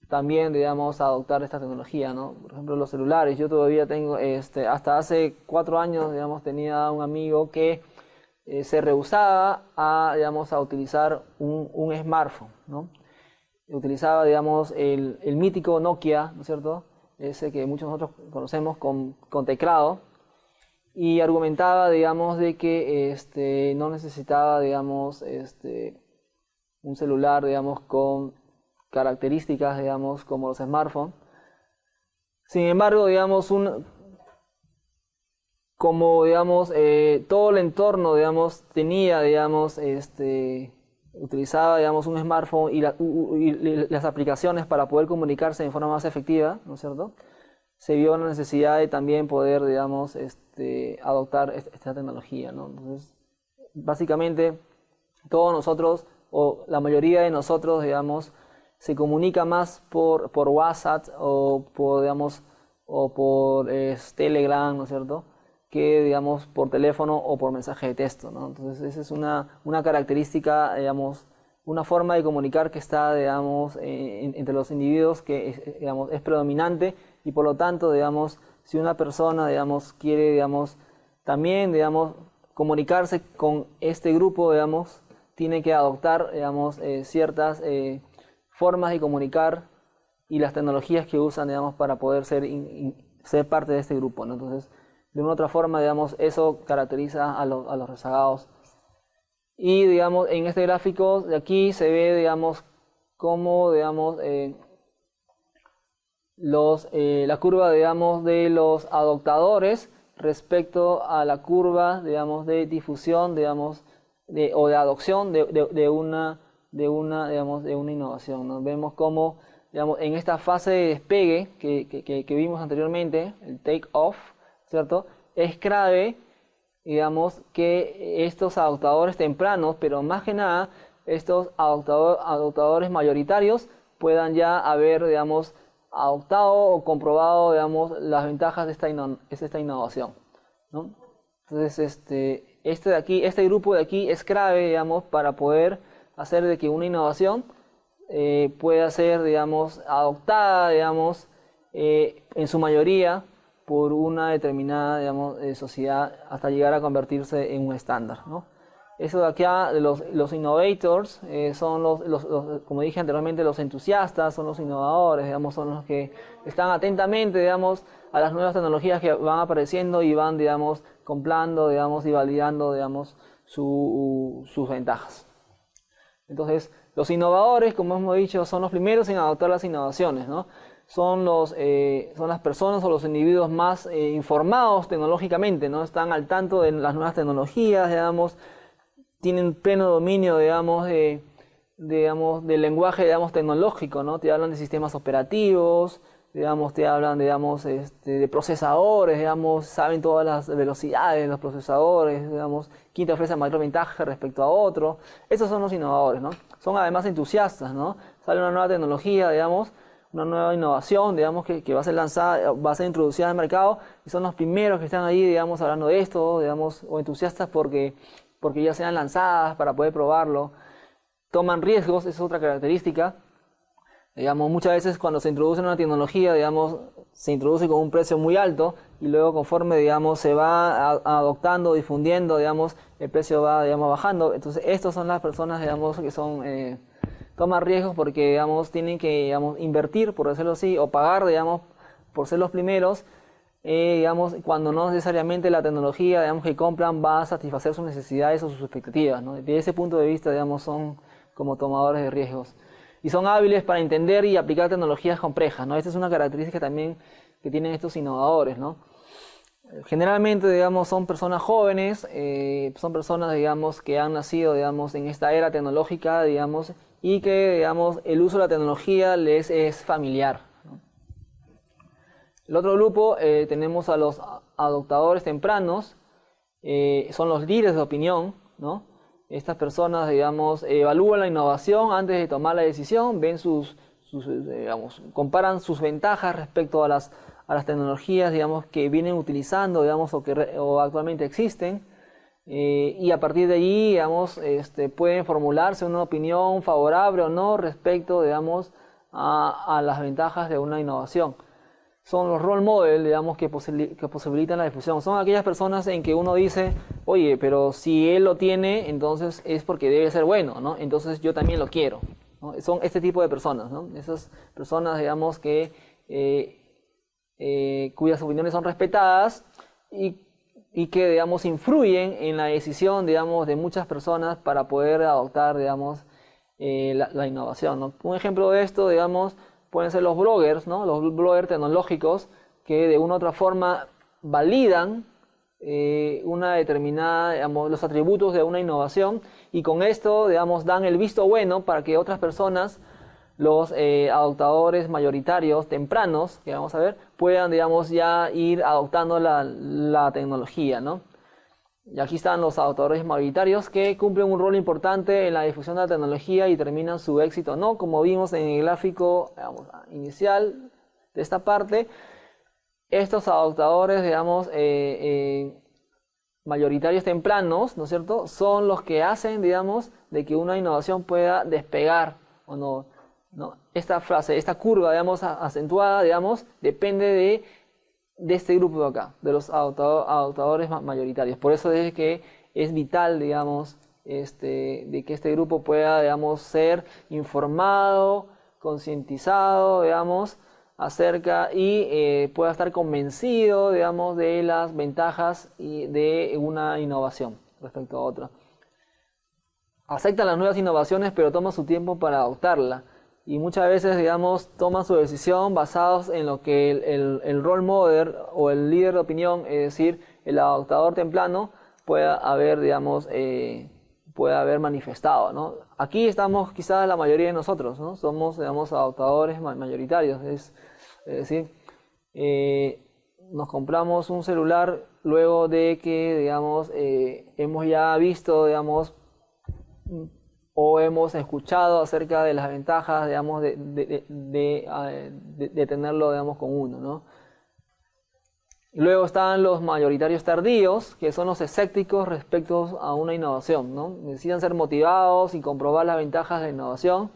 también, digamos, adoptar esta tecnología, ¿no? Por ejemplo, los celulares. Yo todavía tengo, hasta hace 4 años, digamos, tenía un amigo que se rehusaba digamos, a utilizar un smartphone, ¿no? Utilizaba, digamos, el mítico Nokia, ¿no es cierto? Ese que muchos nosotros conocemos con teclado, y argumentaba, digamos, de que no necesitaba, digamos, un celular, digamos, con características, digamos, como los smartphones. Sin embargo, digamos, como, digamos, todo el entorno, digamos, tenía, digamos, utilizaba, digamos, un smartphone y las aplicaciones para poder comunicarse de forma más efectiva, ¿no es cierto? Se vio la necesidad de también poder, digamos, adoptar esta tecnología, ¿no? Entonces, básicamente, todos nosotros, o la mayoría de nosotros, digamos, se comunica más por WhatsApp o por, digamos, o por Telegram, ¿no es cierto?, que, digamos, por teléfono o por mensaje de texto, ¿no? Entonces, esa es una característica, digamos, una forma de comunicar que está, digamos, entre los individuos que, digamos, es predominante, y por lo tanto, digamos, si una persona, digamos, quiere, digamos, también, digamos, comunicarse con este grupo, digamos, tiene que adoptar, digamos, ciertas formas de comunicar y las tecnologías que usan, digamos, para poder ser parte de este grupo, ¿no? Entonces, de una u otra forma, digamos, eso caracteriza a los rezagados. Y, digamos, en este gráfico de aquí se ve, digamos, cómo, digamos, la curva, digamos, de los adoptadores respecto a la curva, digamos, de difusión, digamos, o de adopción de una innovación, ¿no? Vemos cómo, digamos, en esta fase de despegue que vimos anteriormente, el take off, ¿cierto? Es clave, digamos, que estos adoptadores tempranos, pero más que nada estos adoptadores mayoritarios, puedan ya haber, digamos, adoptado o comprobado, digamos, las ventajas de esta innovación, ¿no? Entonces, este grupo de aquí es clave, digamos, para poder hacer de que una innovación pueda ser, digamos, adoptada, digamos, en su mayoría por una determinada, digamos, sociedad, hasta llegar a convertirse en un estándar, ¿no? Eso de acá, los innovators, son como dije anteriormente, los entusiastas, son los innovadores, digamos, son los que están atentamente, digamos, a las nuevas tecnologías que van apareciendo y van, digamos, comprando, digamos, y validando, digamos, sus ventajas. Entonces, los innovadores, como hemos dicho, son los primeros en adoptar las innovaciones, ¿no? Son las personas o los individuos más informados tecnológicamente, ¿no? Están al tanto de las nuevas tecnologías, digamos, tienen pleno dominio, digamos, del lenguaje, digamos, tecnológico, ¿no? Te hablan de sistemas operativos, digamos, te hablan, digamos, de procesadores, digamos, saben todas las velocidades de los procesadores, digamos, quién te ofrece mayor ventaja respecto a otro. Esos son los innovadores, ¿no? Son además entusiastas, ¿no? Sale una nueva tecnología, digamos, una nueva innovación, digamos, que va a ser lanzada, va a ser introducida al mercado, y son los primeros que están ahí, digamos, hablando de esto, digamos, o entusiastas porque ya sean lanzadas para poder probarlo. Toman riesgos, esa es otra característica. Digamos, muchas veces cuando se introduce una tecnología, digamos, se introduce con un precio muy alto y luego conforme, digamos, se va adoptando, difundiendo, digamos, el precio va, digamos, bajando. Entonces, estas son las personas, digamos, que son, toman riesgos porque, digamos, tienen que, digamos, invertir, por decirlo así, o pagar, digamos, por ser los primeros, digamos, cuando no necesariamente la tecnología, digamos, que compran va a satisfacer sus necesidades o sus expectativas, ¿no? Desde ese punto de vista, digamos, son como tomadores de riesgos. Y son hábiles para entender y aplicar tecnologías complejas, ¿no? Esta es una característica también que tienen estos innovadores, ¿no? Generalmente, digamos, son personas jóvenes, son personas, digamos, que han nacido, digamos, en esta era tecnológica, digamos, y que, digamos, el uso de la tecnología les es familiar, ¿no? El otro grupo, tenemos a los adoptadores tempranos, son los líderes de opinión, ¿no? Estas personas, digamos, evalúan la innovación antes de tomar la decisión, ven digamos, comparan sus ventajas respecto a las tecnologías, digamos, que vienen utilizando, digamos, o actualmente existen, y a partir de allí, digamos, pueden formularse una opinión favorable o no respecto, digamos, a las ventajas de una innovación. Son los role model, digamos, que posibilitan la difusión. Son aquellas personas en que uno dice, oye, pero si él lo tiene, entonces es porque debe ser bueno, ¿no? Entonces yo también lo quiero, ¿no? Son este tipo de personas, ¿no? Esas personas, digamos, que cuyas opiniones son respetadas y que, digamos, influyen en la decisión, digamos, de muchas personas para poder adoptar, digamos, la innovación, ¿no? Un ejemplo de esto, digamos, pueden ser los bloggers, ¿no? Los bloggers tecnológicos que de una u otra forma validan una determinada, digamos, los atributos de una innovación, y con esto, digamos, dan el visto bueno para que otras personas, los adoptadores mayoritarios tempranos, que vamos a ver, puedan, digamos, ya ir adoptando la tecnología, ¿no? Y aquí están los adoptadores mayoritarios que cumplen un rol importante en la difusión de la tecnología y terminan su éxito, ¿no? Como vimos en el gráfico, digamos, inicial de esta parte, estos adoptadores, digamos, mayoritarios tempranos, ¿no es cierto?, son los que hacen, digamos, de que una innovación pueda despegar o no, ¿no? Esta frase, esta curva, digamos, acentuada, digamos, depende de este grupo de acá, de los adoptadores mayoritarios. Por eso es que es vital, digamos, de que este grupo pueda, digamos, ser informado, concientizado, digamos, acerca y pueda estar convencido, digamos, de las ventajas de una innovación respecto a otra. Acepta las nuevas innovaciones, pero toma su tiempo para adoptarla. Y muchas veces, digamos, toman su decisión basados en lo que el role model o el líder de opinión, es decir, el adoptador temprano, pueda haber, digamos, pueda haber manifestado, ¿no? Aquí estamos quizás la mayoría de nosotros, ¿no? Somos, digamos, adoptadores mayoritarios. Es decir, nos compramos un celular luego de que, digamos, hemos ya visto, digamos, o hemos escuchado acerca de las ventajas, digamos, de tenerlo, digamos, con uno, ¿no? Luego están los mayoritarios tardíos, que son los escépticos respecto a una innovación, ¿no? Necesitan ser motivados y comprobar las ventajas de la innovación.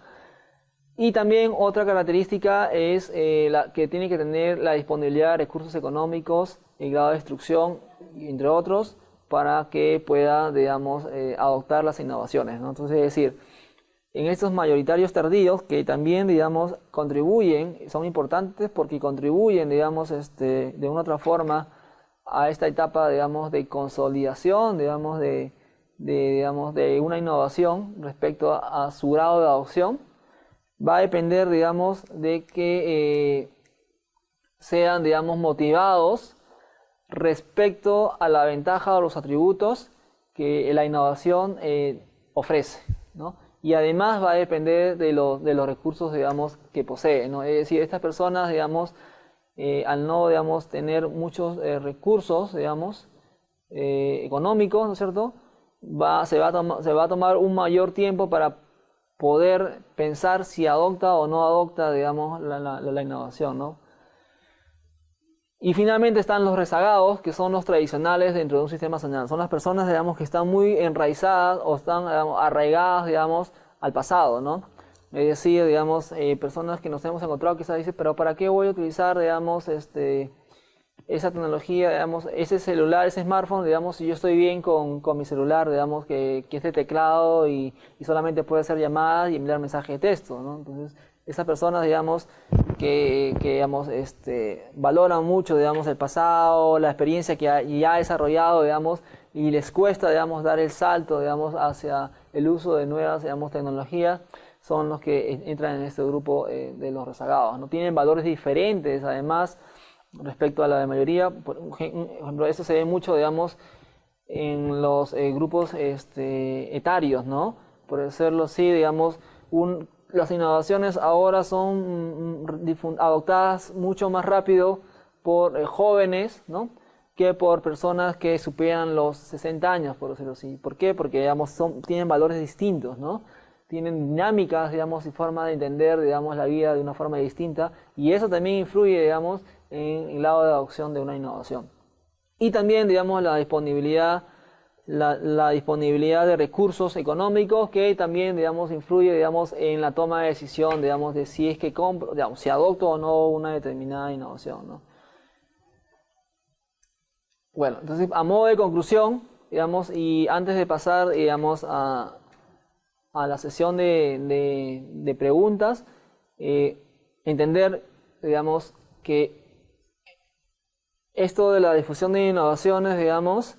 Y también otra característica es la que tiene que tener la disponibilidad de recursos económicos, el grado de instrucción, entre otros, para que pueda, digamos, adoptar las innovaciones, ¿no? Entonces, es decir, en estos mayoritarios tardíos que también, digamos, contribuyen, son importantes porque contribuyen, digamos, de una u otra forma a esta etapa, digamos, de consolidación, digamos, de una innovación respecto a su grado de adopción, va a depender, digamos, de que sean, digamos, motivados respecto a la ventaja o los atributos que la innovación ofrece, ¿no? Y además va a depender de los recursos, digamos, que posee, ¿no? Es decir, estas personas, digamos, al no, digamos, tener muchos recursos, digamos, económicos, ¿no es cierto? Se va a tomar un mayor tiempo para poder pensar si adopta o no adopta, digamos, la innovación, ¿no? Y finalmente están los rezagados, que son los tradicionales dentro de un sistema social. Son las personas, digamos, que están muy enraizadas o están, digamos, arraigadas, digamos, al pasado, ¿no? Es decir, digamos, personas que nos hemos encontrado quizás dicen, pero ¿para qué voy a utilizar, digamos, esa tecnología, digamos, ese celular, ese smartphone, digamos, si yo estoy bien con mi celular, digamos, que este teclado y solamente puede hacer llamadas y enviar mensajes de texto, ¿no? Entonces, esas personas, digamos, digamos, valoran mucho, digamos, el pasado, la experiencia que ya ha desarrollado, digamos, y les cuesta, digamos, dar el salto, digamos, hacia el uso de nuevas, digamos, tecnologías, son los que entran en este grupo de los rezagados, ¿no? Tienen valores diferentes, además, respecto a la mayoría. Por ejemplo, eso se ve mucho, digamos, en los grupos etarios, ¿no? Por decirlo así, digamos, las innovaciones ahora son adoptadas mucho más rápido por jóvenes, ¿no? Que por personas que superan los 60 años, por decirlo así. ¿Por qué? Porque, digamos, tienen valores distintos, ¿no? Tienen dinámicas, digamos, y forma de entender, digamos, la vida de una forma distinta, y eso también influye, digamos, en el lado de adopción de una innovación. Y también, digamos, la disponibilidad de recursos económicos, que también, digamos, influye, digamos, en la toma de decisión, digamos, de si es que compro, digamos, si adopto o no una determinada innovación, ¿no? Bueno, entonces, a modo de conclusión, digamos, y antes de pasar, digamos, a la sesión de preguntas, entender, digamos, que esto de la difusión de innovaciones, digamos,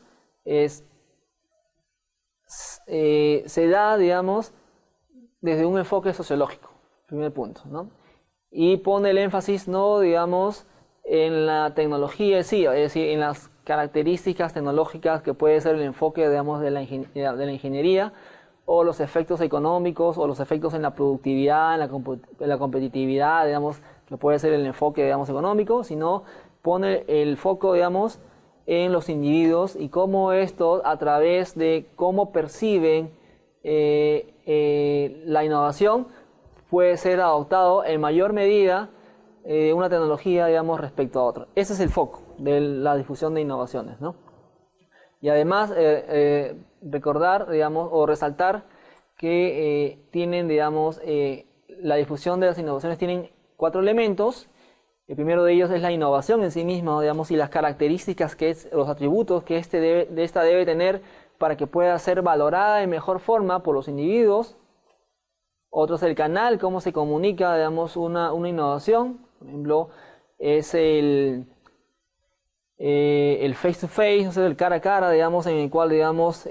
se da, digamos, desde un enfoque sociológico, primer punto, ¿no? Y pone el énfasis, no, digamos, en la tecnología en sí, es decir, en las características tecnológicas que puede ser el enfoque, digamos, de la ingeniería, o los efectos económicos, o los efectos en la productividad, en la competitividad, digamos, que puede ser el enfoque, digamos, económico, sino pone el foco, digamos, en los individuos y cómo estos, a través de cómo perciben la innovación, puede ser adoptado en mayor medida una tecnología, digamos, respecto a otra. Ese es el foco de la difusión de innovaciones, ¿no? Y además, recordar, digamos, o resaltar que tienen, digamos, la difusión de las innovaciones tienen 4 elementos. El primero de ellos es la innovación en sí misma, digamos, y las características, los atributos que esta debe tener para que pueda ser valorada de mejor forma por los individuos. Otro es el canal, cómo se comunica, digamos, una innovación. Por ejemplo, es el face to face, o sea, el cara a cara, digamos, en el cual, digamos,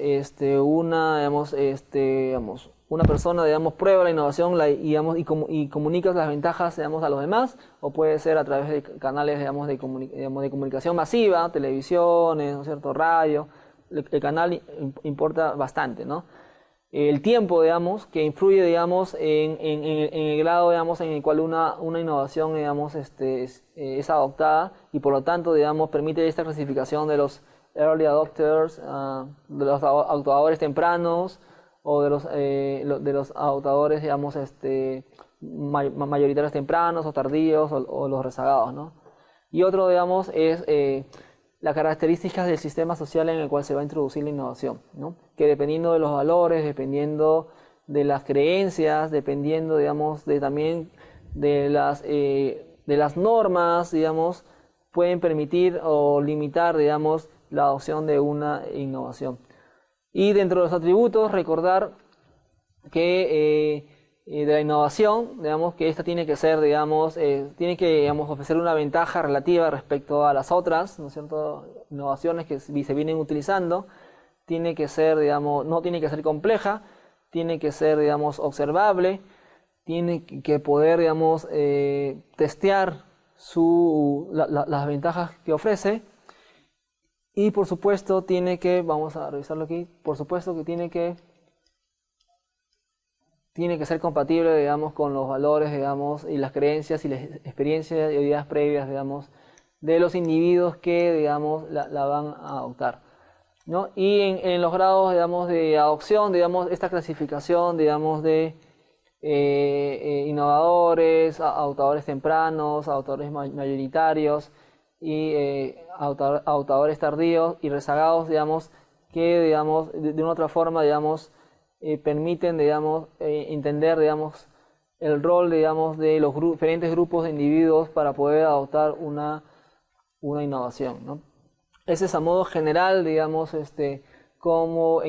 una persona, digamos, prueba la innovación y comunica las ventajas, digamos, a los demás, o puede ser a través de canales, digamos, de comunicación masiva, televisiones, ¿no es cierto?, radio. El canal importa bastante, ¿no? El tiempo, digamos, que influye, digamos, en el grado, digamos, en el cual una innovación, digamos, es adoptada, y por lo tanto, digamos, permite esta clasificación de los early adopters, de los adoptadores tempranos, o de los adoptadores, digamos, mayoritarios tempranos o tardíos, o los rezagados, ¿no? Y otro, digamos, es las características del sistema social en el cual se va a introducir la innovación, ¿no? Que dependiendo de los valores, dependiendo de las creencias, dependiendo, digamos, también de las normas, digamos, pueden permitir o limitar, digamos, la adopción de una innovación. Y dentro de los atributos, recordar que de la innovación, digamos, que esta tiene que ser, digamos, tiene que, digamos, ofrecer una ventaja relativa respecto a las otras, ¿no es cierto?, innovaciones que se vienen utilizando. Tiene que ser, digamos, no tiene que ser compleja, tiene que ser, digamos, observable, tiene que poder, digamos, testear las ventajas que ofrece. Y por supuesto tiene que, vamos a revisarlo aquí, por supuesto que tiene que tiene que ser compatible, digamos, con los valores, digamos, y las creencias y las experiencias y ideas previas, digamos, de los individuos que, digamos, la van a adoptar, ¿no? Y en los grados, digamos, de adopción, digamos, esta clasificación, digamos, de innovadores, adoptadores tempranos, adoptadores mayoritarios y adoptadores tardíos y rezagados, digamos, que, digamos, de una otra forma, digamos, permiten, digamos, entender, digamos, el rol, digamos, de los diferentes grupos de individuos para poder adoptar una innovación, ¿no? Ese es a modo general, digamos, en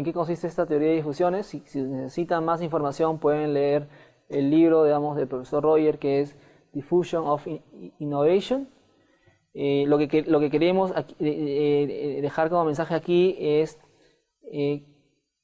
qué consiste esta teoría de difusiones. Si necesitan más información pueden leer el libro, digamos, del profesor Roger, que es Diffusion of Innovation. Lo que queremos dejar como mensaje aquí es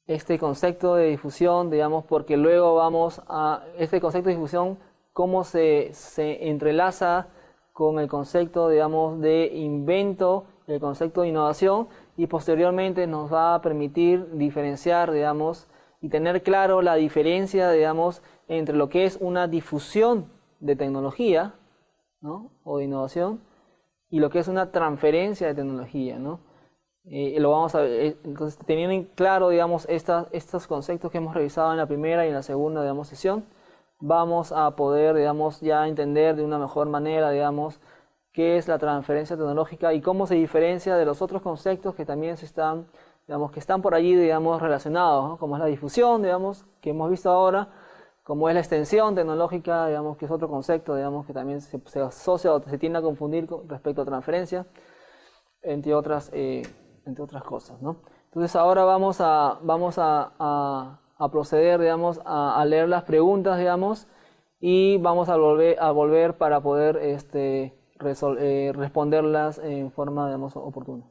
este concepto de difusión, digamos, porque luego vamos a este concepto de difusión, cómo se entrelaza con el concepto, digamos, de invento, el concepto de innovación, y posteriormente nos va a permitir diferenciar, digamos, y tener claro la diferencia, digamos, entre lo que es una difusión de tecnología, ¿no? O de innovación, y lo que es una transferencia de tecnología, ¿no? Lo vamos a ver. Entonces, teniendo claro, digamos, estos conceptos que hemos revisado en la primera y en la segunda, digamos, sesión, vamos a poder, digamos, ya entender de una mejor manera, digamos, qué es la transferencia tecnológica y cómo se diferencia de los otros conceptos que también digamos, que están por allí, digamos, relacionados, ¿no? Como es la difusión, digamos, que hemos visto ahora, como es la extensión tecnológica, digamos, que es otro concepto, digamos, que también se asocia o se tiende a confundir respecto a transferencia, entre otras cosas, ¿no? Entonces ahora vamos a proceder, digamos, a leer las preguntas, digamos, y vamos a volver para poder responderlas en forma, digamos, oportuna.